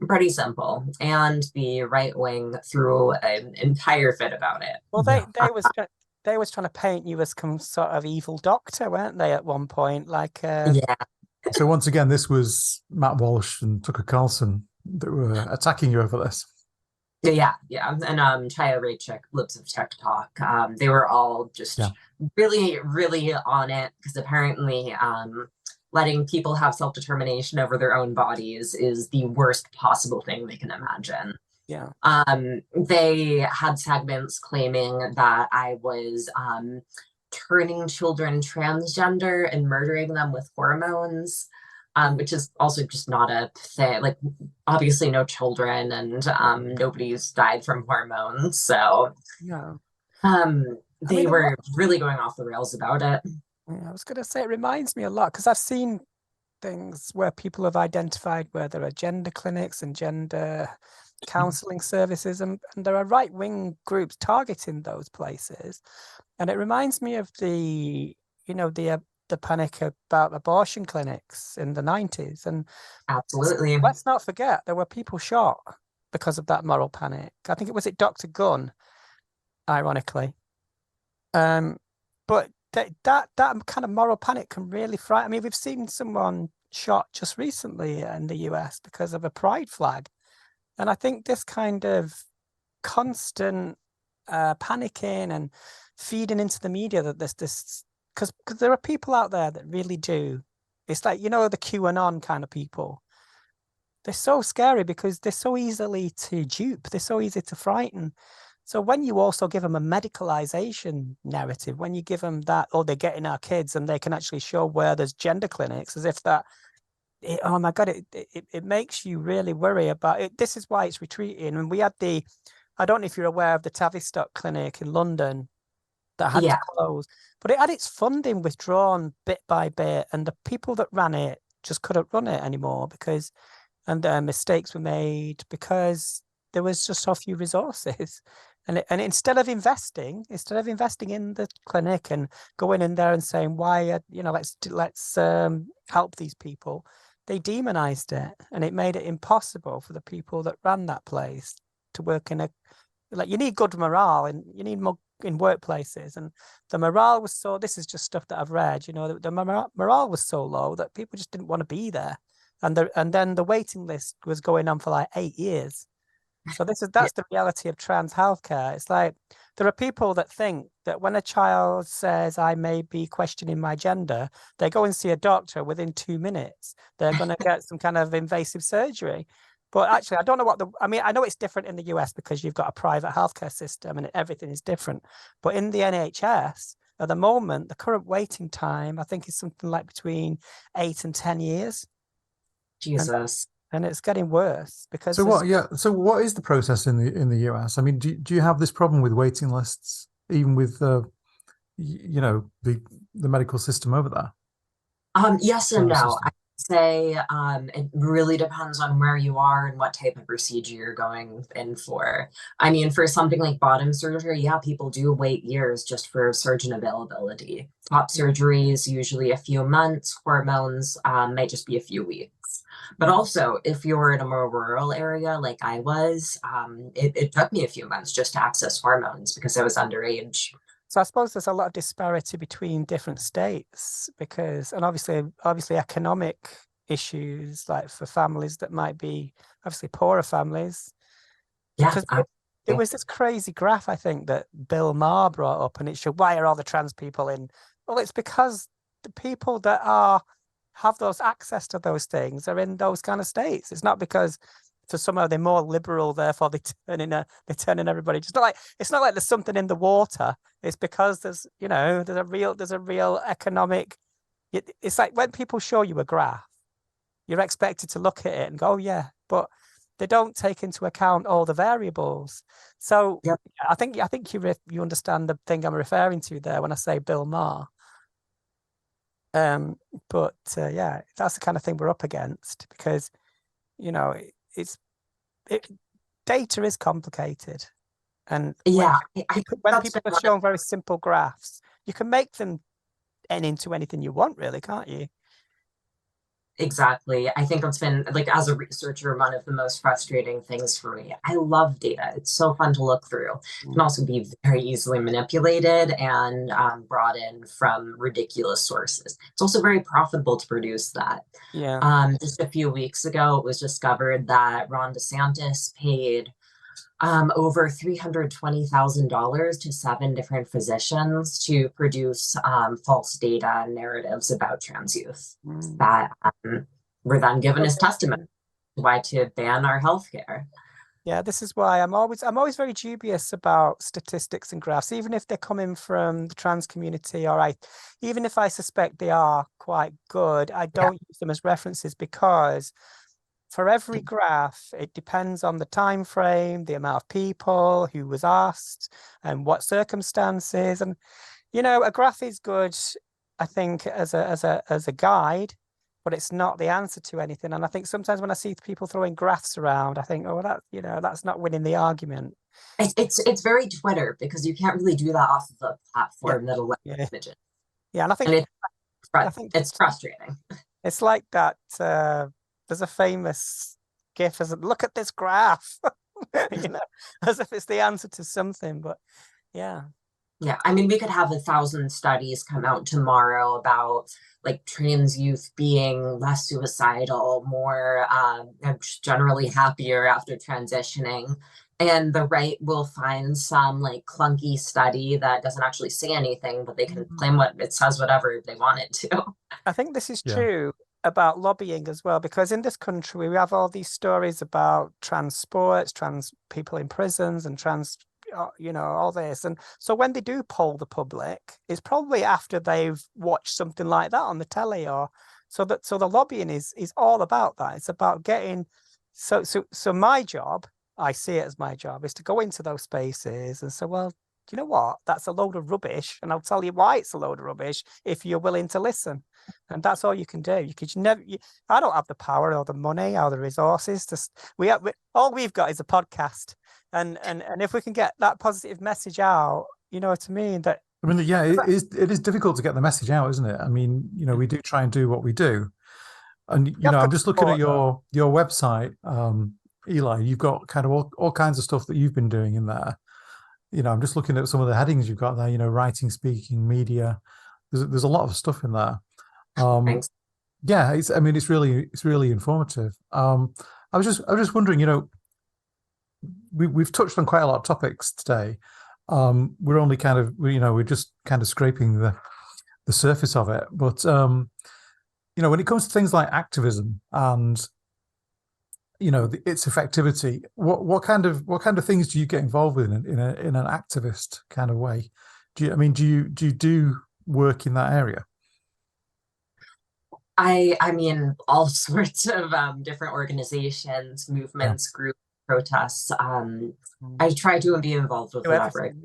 Pretty simple. And the right wing threw an entire fit about it. Well, they was trying to paint you as some sort of evil doctor, weren't they, at one point? Like, Yeah. So once again, this was Matt Walsh and Tucker Carlson that were attacking you over this. Yeah. And Chaya Raichik, Libs of TikTok. They were all just really, really on it because apparently letting people have self-determination over their own bodies is the worst possible thing they can imagine. Yeah. They had segments claiming that I was turning children transgender and murdering them with hormones, which is also just not a thing. Like, obviously, no children and nobody's died from hormones. So, yeah. They were really going off the rails about it. I was going to say, it reminds me a lot because I've seen things where people have identified where there are gender clinics and gender counseling services, and there are right-wing groups targeting those places. And it reminds me of the panic about abortion clinics in the 90s. And absolutely, let's not forget, there were people shot because of that moral panic. I think it was Dr. Gunn, ironically. But that kind of moral panic can really frighten. I mean, we've seen someone shot just recently in the US because of a pride flag. And I think this kind of constant panicking and feeding into the media that this because there are people out there that really do. It's like, the QAnon kind of people. They're so scary because they're so easily to dupe. They're so easy to frighten. So when you also give them a medicalization narrative, when you give them that, they're getting our kids and they can actually show where there's gender clinics, as if that, oh my God, it makes you really worry about it. This is why it's retreating. And we had I don't know if you're aware of the Tavistock Clinic in London that had to close, but it had its funding withdrawn bit by bit, and the people that ran it just couldn't run it anymore and mistakes were made because there was just so few resources. And instead of investing in the clinic and going in there and saying why, let's help these people, they demonized it, and it made it impossible for the people that ran that place to work you need good morale, and you need more in workplaces. And the morale was so, this is just stuff that I've read, the morale was so low that people just didn't want to be there. And then the waiting list was going on for like 8 years. So that's the reality of trans healthcare. It's like there are people that think that when a child says I may be questioning my gender, they go and see a doctor within 2 minutes. They're going to get some kind of invasive surgery. But actually, I don't know I know it's different in the US because you've got a private healthcare system and everything is different. But in the NHS, at the moment, the current waiting time, I think, is something like between 8 and 10 years. Jesus. And it's getting worse because so what is the process in the US? I mean, do you have this problem with waiting lists even with the medical system over there? Yes and no. I'd say it really depends on where you are and what type of procedure you're going in for. I mean, for something like bottom surgery, people do wait years just for surgeon availability. Top surgeries usually a few months. Hormones might just be a few weeks. But also, if you're in a more rural area like I was, it took me a few months just to access hormones because I was underage. So I suppose there's a lot of disparity between different states and obviously economic issues, like for families that might be obviously poorer families. Yeah. There was this crazy graph, I think, that Bill Maher brought up, and it showed why are all the trans people in? Well, it's because the people that have those access to those things are in those kind of states. It's not because for somehow they're more liberal, therefore they turn in everybody. It's not like there's something in the water. It's because there's a real economic. It's like when people show you a graph You're expected to look at it and go, oh, yeah, but they don't take into account all the variables. So Yep. I think you understand the thing I'm referring to there when I say Bill Maher. But yeah, that's the kind of thing we're up against, because data is complicated, and Yeah, when that's people been are shown very simple graphs, you can make them into anything you want, really, can't you? exactly. I think that's been, like, as a researcher, one of the most frustrating things for me. I love data. It's so fun to look through. It can also be very easily manipulated and brought in from ridiculous sources. It's also very profitable to produce that. Yeah. Just a few weeks ago, it was discovered that Ron DeSantis paid over $320,000 to 7 different physicians to produce false data and narratives about trans youth that were then given as testimony why to ban our healthcare. Yeah, this is why I'm always very dubious about statistics and graphs, even if they're coming from the trans community, or even if I suspect they are quite good, I don't use them as references, because for every graph, it depends on the time frame, the amount of people, who was asked, and what circumstances. And a graph is good, I think, as a guide, but it's not the answer to anything. And I think sometimes when I see people throwing graphs around, I think, oh, that's not winning the argument. It's very Twitter, because you can't really do that off of the platform that'll let images. Yeah, and I think it's frustrating. It's like that. There's a famous GIF as look at this graph, as if it's the answer to something. But yeah. Yeah, I mean, we could have 1,000 studies come out tomorrow about, like, trans youth being less suicidal, more generally happier after transitioning. And the right will find some, like, clunky study that doesn't actually say anything, but they can claim what it says, whatever they want it to. I think this is true about lobbying as well, because in this country we have all these stories about trans sports, trans people in prisons, and trans all this. And so when they do poll the public, it's probably after they've watched something like that on the telly, or so the lobbying is all about that. It's about getting so my job, I see it as my job, is to go into those spaces and say, well, do you know what? That's a load of rubbish, and I'll tell you why it's a load of rubbish if you're willing to listen. And that's all you can do. I don't have the power or the money or the resources. All we've got is a podcast. And if we can get that positive message out, you know what I mean? It is difficult to get the message out, isn't it? I mean, we do try and do what we do. And, I'm just looking at your website, Eli. You've got kind of all kinds of stuff that you've been doing in there. I'm just looking at some of the headings you've got there, writing, speaking, media. There's a lot of stuff in there. Thanks. Yeah, it's really informative. I was just wondering, we've touched on quite a lot of topics today. We're only kind of, we're just kind of scraping the surface of it. But when it comes to things like activism and its effectivity, what kind of things do you get involved with in an activist kind of way? Do you do work in that area? I mean, all sorts of different organizations, movements, groups, protests. I try to be involved with whatever.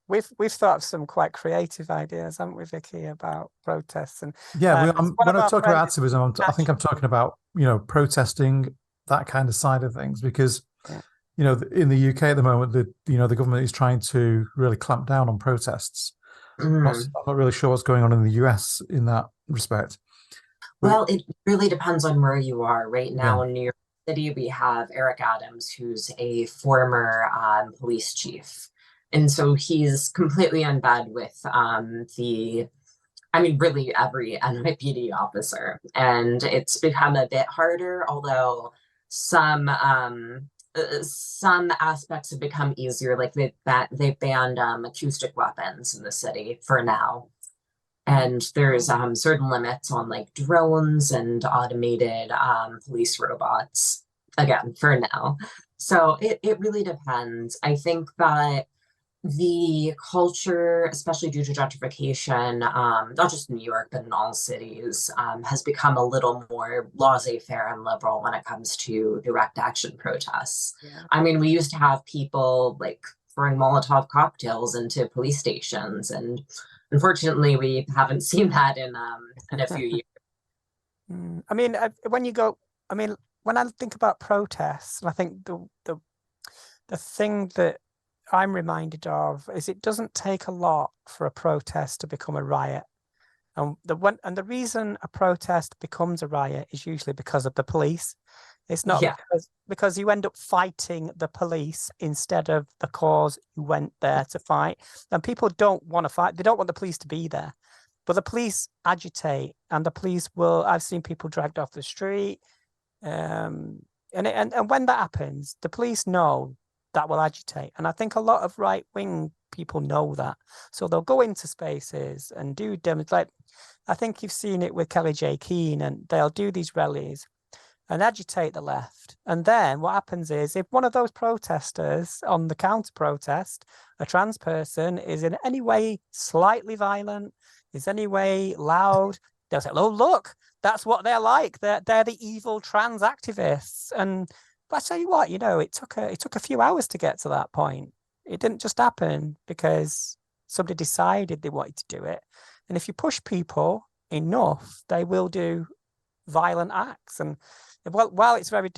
We've thought of some quite creative ideas, haven't we, Vicky, about protests? And when I talk about activism, I think I'm talking about protesting, that kind of side of things, because in the UK at the moment, the government is trying to really clamp down on protests. I'm not really sure what's going on in the US in that respect. Well, it really depends on where you are. Right now in New York City, we have Eric Adams, who's a former police chief. And so he's completely on bed with really every NYPD officer. And it's become a bit harder, although some aspects have become easier. Like they banned acoustic weapons in the city for now. And there's certain limits on, like, drones and automated police robots, again, for now. So it really depends. I think that the culture, especially due to gentrification, not just in New York, but in all cities, has become a little more laissez-faire and liberal when it comes to direct action protests. Yeah. I mean, we used to have people like throwing Molotov cocktails into police stations, and unfortunately, we haven't seen that in a few years. I mean, when you go, I mean, when I think about protests, I think the thing that I'm reminded of is it doesn't take a lot for a protest to become a riot. And the reason a protest becomes a riot is usually because of the police. It's not because you end up fighting the police instead of the cause you went there to fight. And people don't want to fight. They don't want the police to be there. But the police agitate, and the police will. I've seen people dragged off the street. And when that happens, the police know that will agitate. And I think a lot of right-wing people know that. So they'll go into spaces and do demos. Like, I think you've seen it with Kelly J. Keane, and they'll do these rallies and agitate the left. And then what happens is, if one of those protesters on the counter-protest, a trans person, is in any way slightly violent, is any way loud, they'll say, oh, look, that's what they're like. They're the evil trans activists. But I tell you what, it took a few hours to get to that point. It didn't just happen because somebody decided they wanted to do it. And if you push people enough, they will do violent acts. And while it's very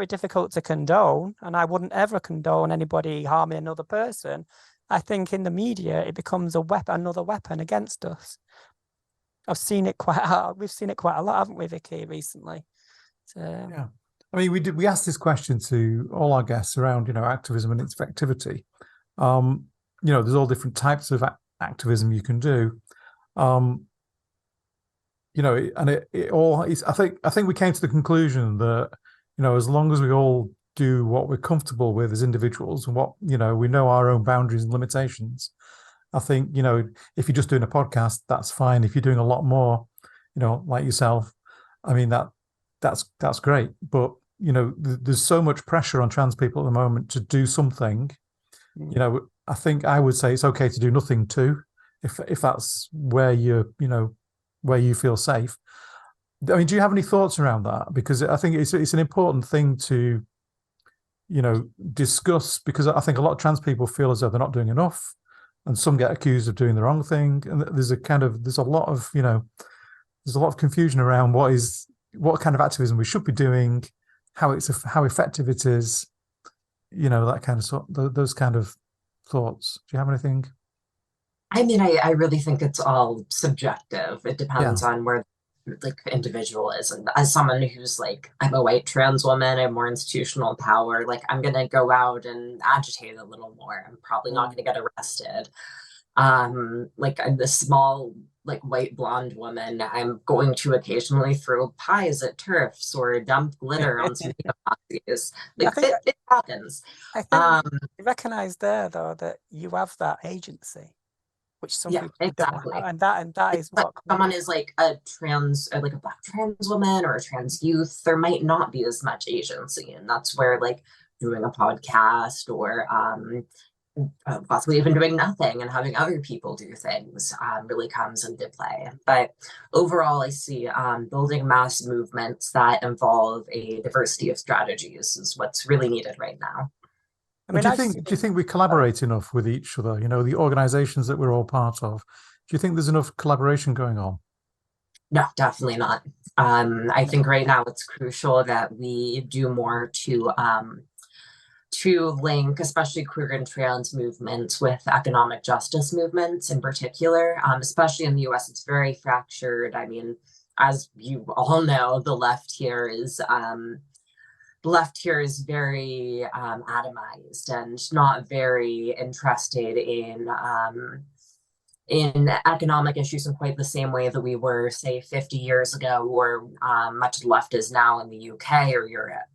difficult to condone, and I wouldn't ever condone anybody harming another person, I think in the media it becomes another weapon against us. We've seen it quite a lot, haven't we, Vicky, recently? So, yeah. I mean, we asked this question to all our guests around, activism and its effectivity. There's all different types of activism you can do. And it all is. I think we came to the conclusion that, as long as we all do what we're comfortable with as individuals, and what we know our own boundaries and limitations. I think if you're just doing a podcast, that's fine. If you're doing a lot more, like yourself, I mean that's great. But there's so much pressure on trans people at the moment to do something. I think I would say it's okay to do nothing too, if that's where where you feel safe. I mean, do you have any thoughts around that? Because I think it's an important thing to discuss, because I think a lot of trans people feel as though they're not doing enough, and some get accused of doing the wrong thing. And there's a lot of confusion around what kind of activism we should be doing, how effective it is, that kind of those kind of thoughts. Do you have anything? I mean, I really think it's all subjective. It depends on where the individual is. And as someone who's like, I'm a white trans woman, I have more institutional power, like I'm gonna go out and agitate a little more. I'm probably not gonna get arrested. Like I'm this small, like white blonde woman, I'm going to occasionally throw pies at turfs or dump glitter on some Nazis. Like it happens. I think you recognize there though that you have that agency, which some people exactly don't, and that is what someone is like a trans, or like a black trans woman or a trans youth, there might not be as much agency, and that's where like doing a podcast or possibly even doing nothing and having other people do things really comes into play. But overall, I see building mass movements that involve a diversity of strategies is what's really needed right now. I mean, do you think we collaborate enough with each other? The organizations that we're all part of. Do you think there's enough collaboration going on? No, definitely not. I think right now it's crucial that we do more to link, especially queer and trans movements, with economic justice movements in particular. Especially in the US, it's very fractured. I mean, as you all know, the left here is very atomized and not very interested in economic issues in quite the same way that we were, say, 50 years ago, or much of the left is now in the UK or Europe.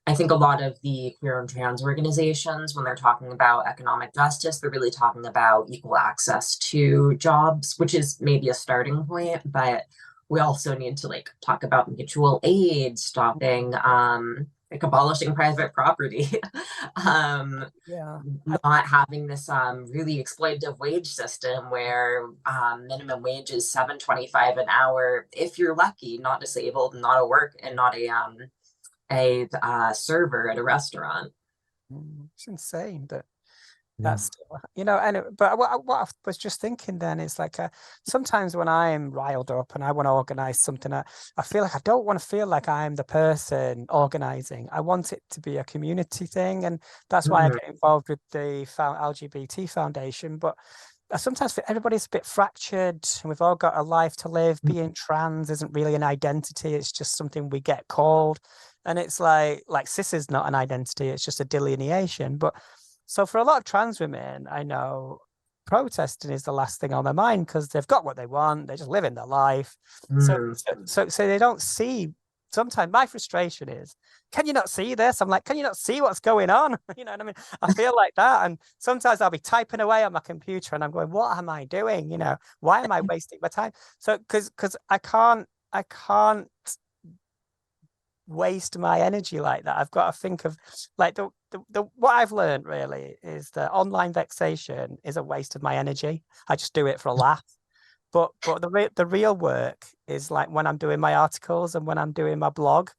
I think a lot of the queer and trans organizations, when they're talking about economic justice, they're really talking about equal access to jobs, which is maybe a starting point, but we also need to like talk about mutual aid, stopping like abolishing private property, Yeah. not having this really exploitative wage system where minimum wage is $7.25 an hour if you're lucky, not disabled, not a work, and not a server at a restaurant. It's insane that Yeah. that's, but what I was just thinking then is like, sometimes when I'm riled up and I want to organize something, I feel like I don't want to feel like I'm the person organizing. I want it to be a community thing. And that's why I get involved with the LGBT Foundation. But I sometimes feel everybody's a bit fractured and we've all got a life to live. Being trans isn't really an identity. It's just something we get called. And it's like cis is not an identity. It's just a delineation. But so for a lot of trans women, I know protesting is the last thing on their mind because they've got what they want. They're just living their life. So they don't see. Sometimes my frustration is, can you not see this? I'm like, can you not see what's going on? You know what I mean? I feel like that. And sometimes I'll be typing away on my computer and I'm going, what am I doing? You know, why am I wasting my time? So because I can't waste my energy like that. I've got to think of like the what I've learned really is that online vexation is a waste of my energy. I just do it for a laugh. But the real work is like when I'm doing my articles and when I'm doing my blog,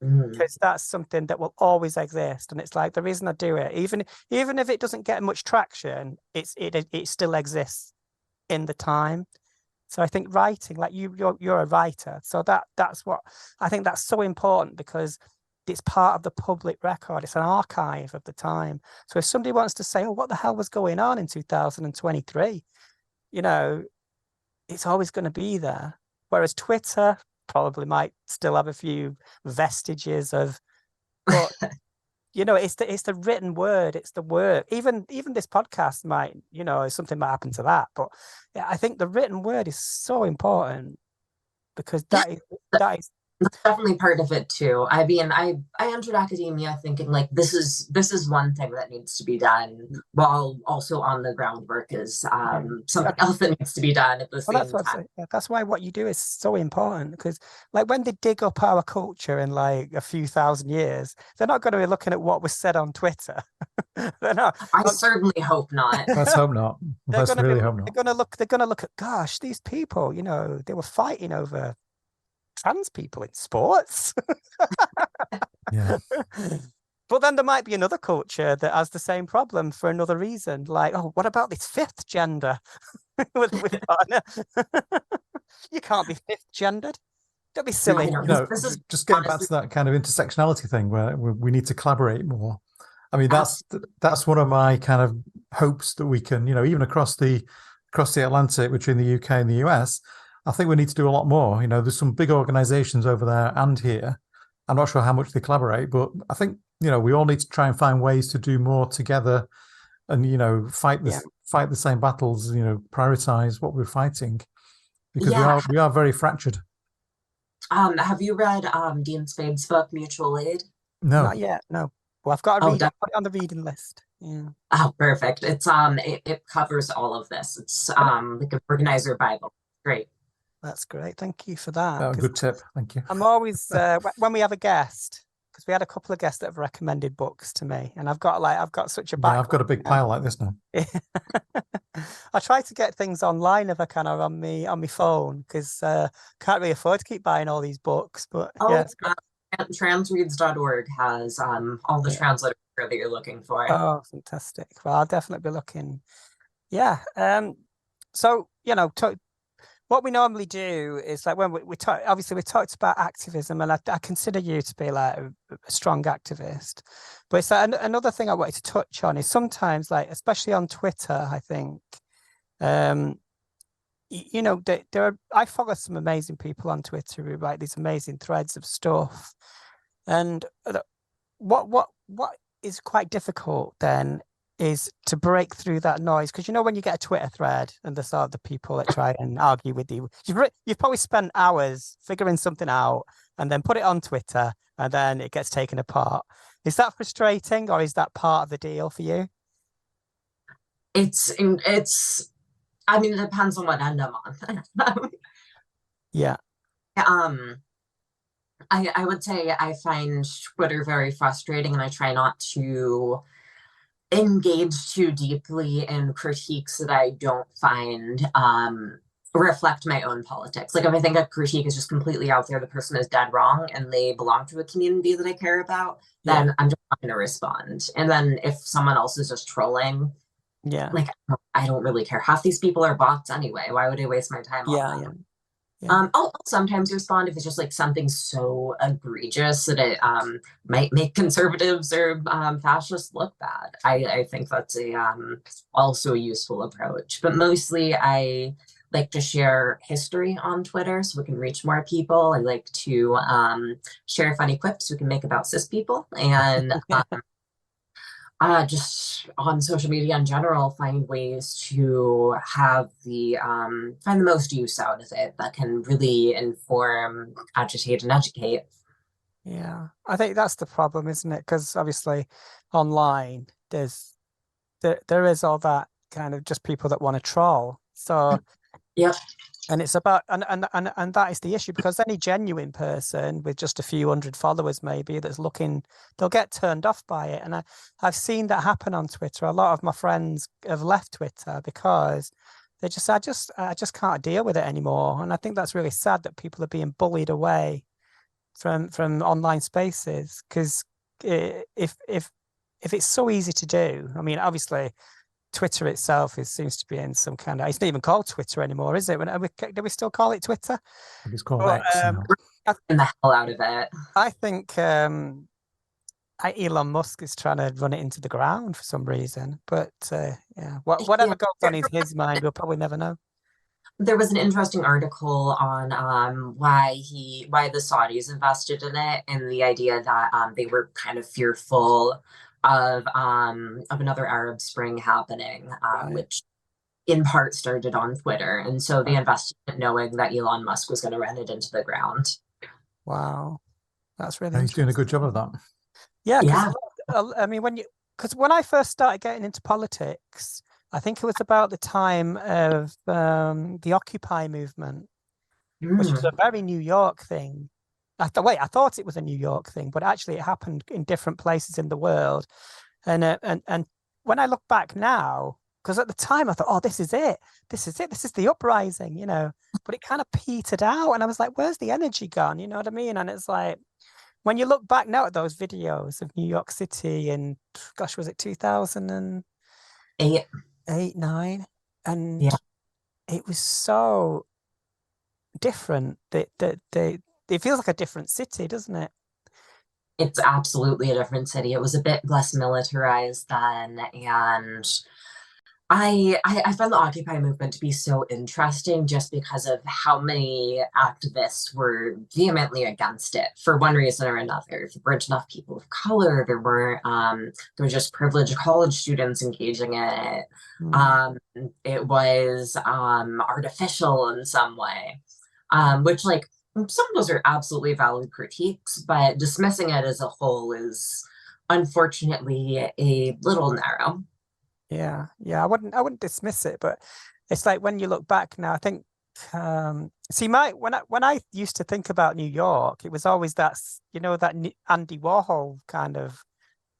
because that's something that will always exist. And it's like the reason I do it, even if it doesn't get much traction, it still exists in the time. So I think writing, like you're a writer, so that's what I think that's so important because it's part of the public record. It's an archive of the time. So if somebody wants to say, "Oh, what the hell was going on in 2023?" You know, it's always going to be there. Whereas Twitter probably might still have a few vestiges of, but it's the written word, it's the word. Even this podcast might, something might happen to that. But yeah, I think the written word is so important because that is That's definitely part of it too. I mean, I entered academia thinking like this is one thing that needs to be done, while also on the groundwork is something else that needs to be done at the same time. That's why what you do is so important because like when they dig up our culture in like a few thousand years, they're not going to be looking at what was said on Twitter. They're not. I certainly hope not. Let's hope not. Let's really hope not. They're gonna look at, gosh, these people, they were fighting over trans people in sports. Yeah. But then there might be another culture that has the same problem for another reason. Like, oh, what about this fifth gender with partner? You can't be fifth gendered. Don't be silly. Just getting back to that kind of intersectionality thing where we need to collaborate more. I mean, that's one of my kind of hopes that we can, even across the Atlantic between the UK and the US. I think we need to do a lot more. There's some big organizations over there and here. I'm not sure how much they collaborate, but I think, we all need to try and find ways to do more together and, fight the same battles, prioritize what we're fighting because we are very fractured. Have you read Dean Spade's book, Mutual Aid? No. Not yet, no. Well, I've got to read it. Put it on the reading list. Yeah. Oh, perfect. It's it covers all of this. It's like an organizer Bible. Great. That's great. Thank you for that. Oh, good tip. Thank you. I'm always when we have a guest, because we had a couple of guests that have recommended books to me, and I've got such a backlog. Yeah, I've got a big pile like this now. I try to get things online if I can, or on me phone, because can't really afford to keep buying all these books. But transreads.org has all the translator that you're looking for. Oh, fantastic. Well, I'll definitely be looking. Yeah. So, what we normally do is like when we talk, obviously we talked about activism, and I consider you to be like a strong activist. But it's like another thing I wanted to touch on is sometimes, like, especially on Twitter, I think, I follow some amazing people on Twitter who write these amazing threads of stuff. And what is quite difficult then is to break through that noise, because when you get a Twitter thread and the sort of the people that try and argue with you, you've probably spent hours figuring something out and then put it on Twitter and then it gets taken apart. Is that frustrating, or is that part of the deal for you? It's I mean, it depends on what end I'm on. Yeah. I would say I find Twitter very frustrating, and I try not to engage too deeply in critiques that I don't find reflect my own politics. Like if I think a critique is just completely out there, the person is dead wrong and they belong to a community that I care about, Yeah. then I'm just not going to respond. And then if someone else is just trolling, Yeah. like I don't really care. Half these people are bots anyway. Why would I waste my time on Yeah. them? Yeah. I'll sometimes respond if it's just like something so egregious that it might make conservatives or fascists look bad. I think that's a also a useful approach. But mostly I like to share history on Twitter so we can reach more people. I like to share funny quips we can make about cis people, and just on social media in general, find ways to have the find the most use out of it that can really inform, agitate, and educate. Yeah. I think that's the problem, isn't it? Because obviously online there is all that kind of just people that want to troll. So Yep. and it's about and that is the issue, because any genuine person with just a few hundred followers maybe that's looking, they'll get turned off by it. And I've seen that happen on Twitter. A lot of my friends have left Twitter because they just I just can't deal with it anymore. And I think that's really sad that people are being bullied away from online spaces, because if it's so easy to do, I mean, obviously Twitter itself seems to be in some kind of, it's not even called Twitter anymore, is it? Do we still call it Twitter? I think it's called But X now. And the hell out of it. I think Elon Musk is trying to run it into the ground for some reason. But yeah, whatever Yeah. goes on in his mind, we'll probably never know. There was an interesting article on why the Saudis invested in it, and the idea that they were kind of fearful of another Arab Spring happening, Right. which in part started on Twitter, and so they invested in it knowing that Elon Musk was going to run it into the ground. Wow, that's really He's doing a good job of that. Yeah, Yeah. because I mean, when I first started getting into politics, I think it was about the time of the Occupy movement, which was a very New York thing. I thought it was a New York thing, but actually it happened in different places in the world. And when I look back now, because at the time I thought, oh, this is it, this is the uprising, you know. But it kind of petered out, and I was like, where's the energy gone? You know what I mean? And it's like, when you look back now at those videos of New York City in, gosh, was it 2008, 9? And Yeah. it was so different. It feels like a different city, doesn't it? It's absolutely a different city. It was a bit less militarized then, and I find the Occupy movement to be so interesting just because of how many activists were vehemently against it for one reason or another. There weren't enough people of color. There were just privileged college students engaging in it. It was artificial in some way, which like some of those are absolutely valid critiques, but dismissing it as a whole is unfortunately a little narrow. Yeah, I wouldn't dismiss it, but it's like when you look back now, I think see when I used to think about New York, it was always that, you know, that Andy Warhol kind of,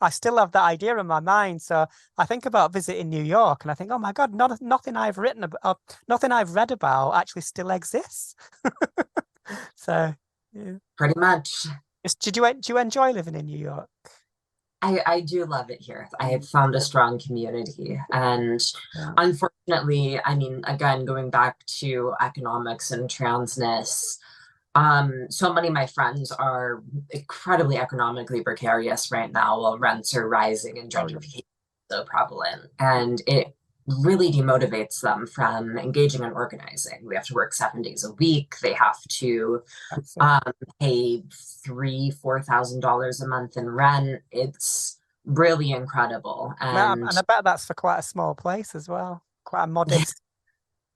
I still have that idea in my mind. So I think about visiting New York and I think, oh my God, nothing I've written about, nothing I've read about actually still exists. So yeah. Pretty much. Do you enjoy living in New York? I do love it here. I have found a strong community. And unfortunately, I mean, again, going back to economics and transness, so many of my friends are incredibly economically precarious right now while rents are rising and gentrification is so prevalent. And it really demotivates them from engaging in organizing. We have to work 7 days a week. They have to pay $3,000-4,000 a month in rent. It's really incredible. And I bet that's for quite a small place as well. Quite a modest.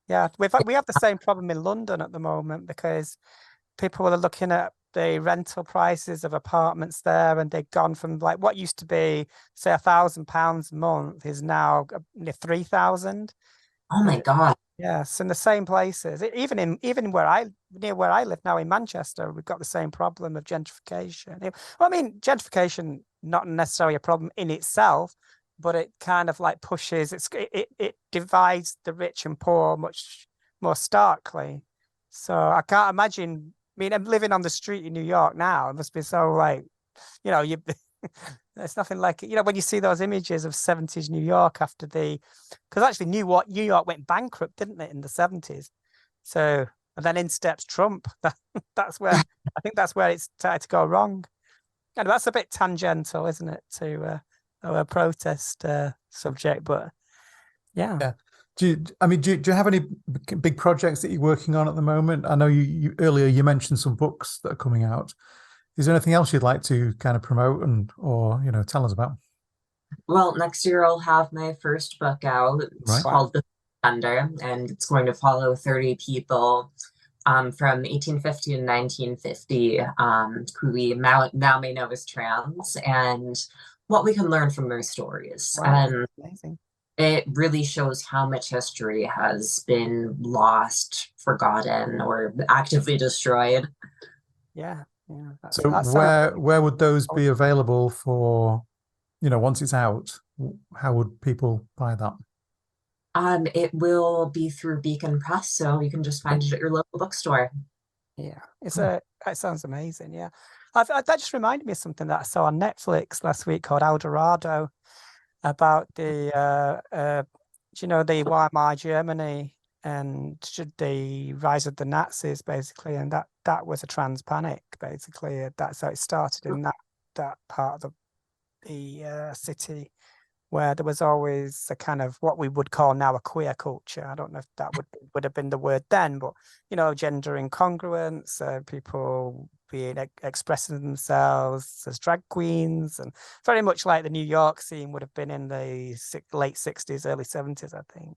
Yeah, we have the same problem in London at the moment, because people are looking at the rental prices of apartments there, and they've gone from like what used to be, say, £1,000 a month is now near 3,000. Oh my God. Yes, in the same places. Even where I near where I live now in Manchester, we've got the same problem of gentrification. Well, I mean, gentrification not necessarily a problem in itself, but it kind of like pushes it divides the rich and poor much more starkly. So I can't imagine. I mean, I'm living on the street in New York now. It must be so like, you it's nothing like it. When you see those images of 70s New York after because actually New York went bankrupt, didn't it, in the 70s? So, and then in steps Trump. That's where I think that's where it started to go wrong. And that's a bit tangential, isn't it, to a protest subject? But yeah. Yeah. Do you have any big projects that you're working on at the moment? I know you earlier you mentioned some books that are coming out. Is there anything else you'd like to kind of promote or tell us about? Well, next year I'll have my first book out. It's Right. called The Thunder, and it's going to follow 30 people from 1850 to 1950 who we now may know as trans, and what we can learn from their stories. Wow, And amazing. it really shows how much history has been lost, forgotten, or actively destroyed. Yeah. So where would those be available for, once it's out? How would people buy that? It will be through Beacon Press, so you can just find it at your local bookstore. Yeah, it sounds amazing. Yeah, that just reminded me of something that I saw on Netflix last week called El Dorado, about the the Weimar Germany and the rise of the Nazis, basically, and that was a trans panic, basically. That's how it started in that part of the city, where there was always a kind of what we would call now a queer culture. I don't know if that would have been the word then, but gender incongruence, people being expressing themselves as drag queens, and very much like the New York scene would have been in the late 60s, early 70s, I think.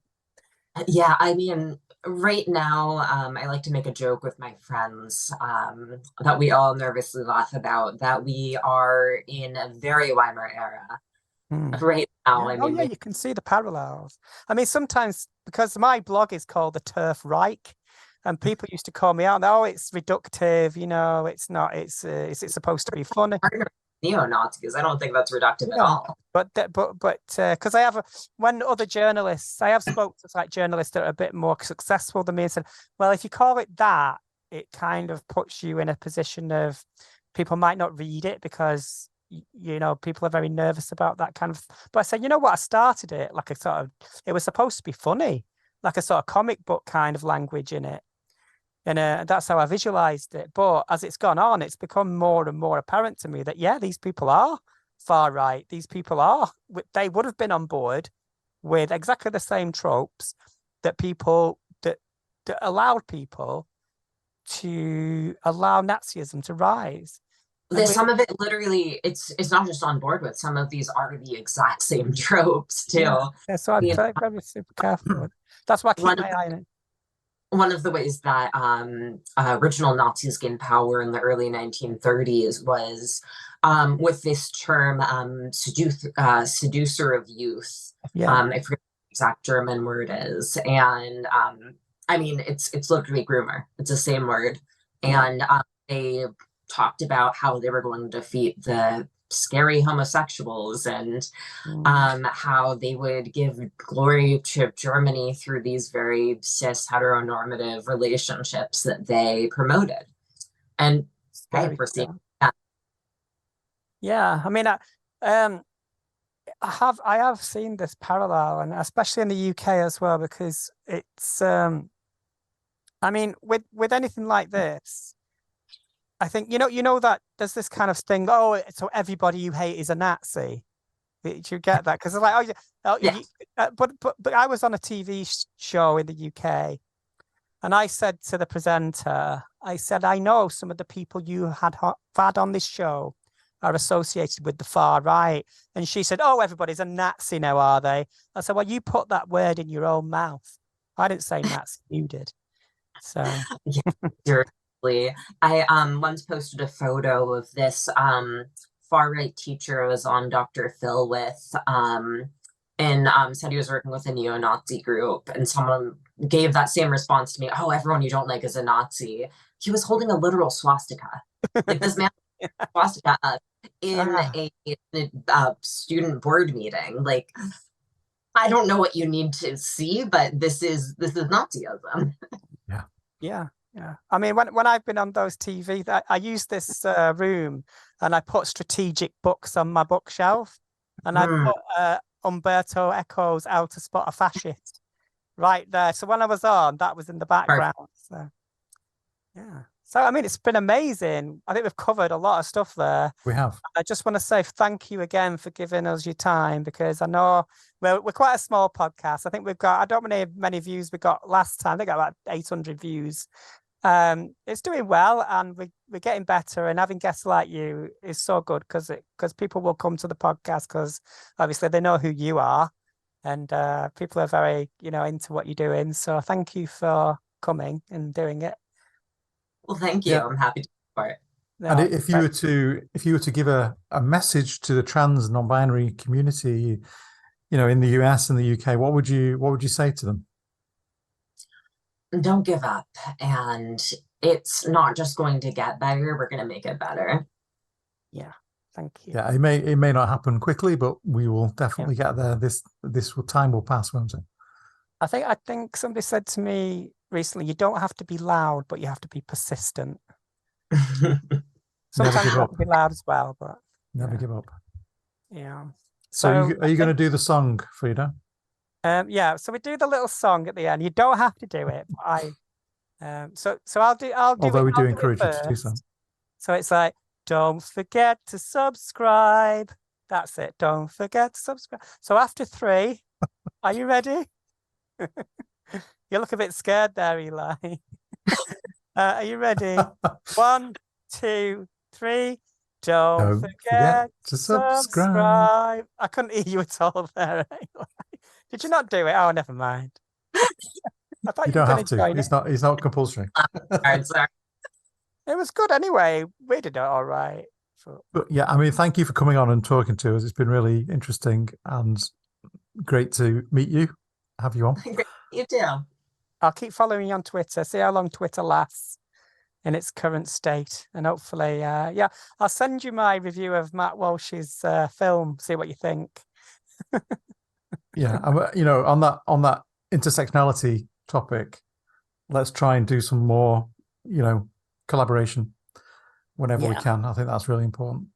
Yeah, I mean, right now, I like to make a joke with my friends that we all nervously laugh about, that we are in a very Weimar era. Right now. Yeah. I mean, you can see the parallels. I mean, sometimes because my blog is called the Turf Reich, and people used to call me out. Oh, it's reductive. It's not. It's supposed to be funny. Neo-Nazis. I don't think that's reductive at all. But because I have other journalists, I have spoken to like journalists that are a bit more successful than me and said, well, if you call it that, it kind of puts you in a position of people might not read it because people are very nervous about that kind of. But I said, I started it like it was supposed to be funny, like a sort of comic book kind of language in it. And that's how I visualized it. But as it's gone on, it's become more and more apparent to me that, yeah, these people are far right. These people they would have been on board with exactly the same tropes that that allowed people to allow Nazism to rise. Some of it literally, it's not just on board with. Some of these are the exact same tropes too. Yeah, so I'm very super careful. That's why I keep my eye on it. One of the ways that original Nazis gained power in the early 1930s was with this term seducer of youth. Yeah. I forget what the exact German word is. And I mean, it's literally groomer. It's the same word. And they talked about how they were going to defeat the scary homosexuals and how they would give glory to Germany through these very cis heteronormative relationships that they promoted. And hey, we're seeing that. Yeah, I mean, I have seen this parallel, and especially in the UK as well, because it's I mean, with anything like this, I think that there's this kind of thing. Oh, so everybody you hate is a Nazi. Did you get that? Because it's like, but I was on a TV show in the UK, and I said to the presenter, I said, I know some of the people you had on this show are associated with the far right, and she said, oh, everybody's a Nazi now, are they? I said, well, you put that word in your own mouth. I didn't say Nazi, you did. So seriously, I once posted a photo of this far right teacher I was on Dr. Phil with, and said he was working with a neo-Nazi group, and someone gave that same response to me. Oh, everyone you don't like is a Nazi. He was holding a literal swastika. Like this man swastika up in a student board meeting. Like, I don't know what you need to see, but this is Nazism. Yeah. I mean, when I've been on those TV, I use this room and I put strategic books on my bookshelf, and I put Umberto Eco's How to Spot a Fascist right there. So when I was on, that was in the background. So yeah. So I mean, it's been amazing. I think we've covered a lot of stuff there. We have. I just want to say thank you again for giving us your time, because I know we're quite a small podcast. I think we've got, I don't know how many views we got last time. I think about 800 views. It's doing well, and we're getting better, and having guests like you is so good, because people will come to the podcast because obviously they know who you are, and people are very, into what you're doing. So thank you for coming and doing it. Well, thank you. I'm happy to be part. And if you were to give a message to the trans non-binary community, in the US and the UK, what would you say to them? Don't give up, and it's not just going to get better. We're going to make it better. Yeah, thank you. Yeah, it may not happen quickly, but we will definitely get there. This time will pass, won't it? I think somebody said to me recently, you don't have to be loud, but you have to be persistent. Sometimes you have to be loud as well, but never give up. Yeah. So are you going to do the song, Frida? Yeah. So we do the little song at the end. You don't have to do it. But so I'll do. Although we do I'll encourage do you to do so. So it's like, don't forget to subscribe. That's it. Don't forget to subscribe. So after 3, are you ready? You look a bit scared there, Eli. Are you ready? 1, 2, 3. Don't forget to subscribe. I couldn't hear you at all there. Did you not do it? Oh, never mind. I thought you don't have to. It's not compulsory. Sorry. It was good anyway. We did it all right. But yeah, I mean, thank you for coming on and talking to us. It's been really interesting and great to meet you. Have you on? You too. I'll keep following you on Twitter. See how long Twitter lasts in its current state, and hopefully, I'll send you my review of Matt Walsh's film. See what you think. Yeah, on that intersectionality topic, let's try and do some more, collaboration whenever we can. I think that's really important.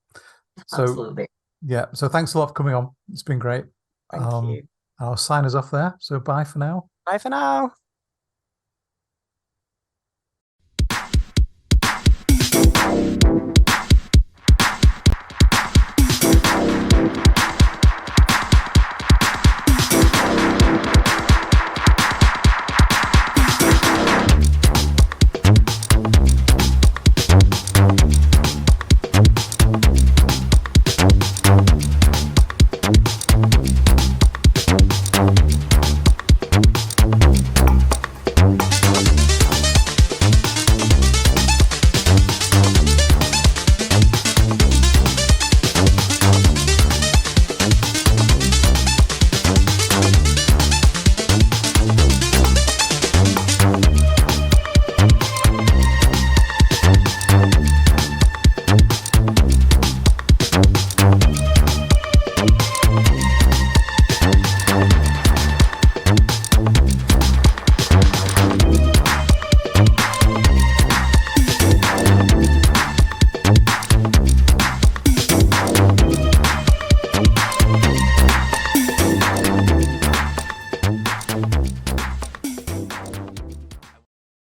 So, absolutely. Yeah. So thanks a lot for coming on. It's been great. Thank you. I'll sign us off there. So bye for now. Bye for now.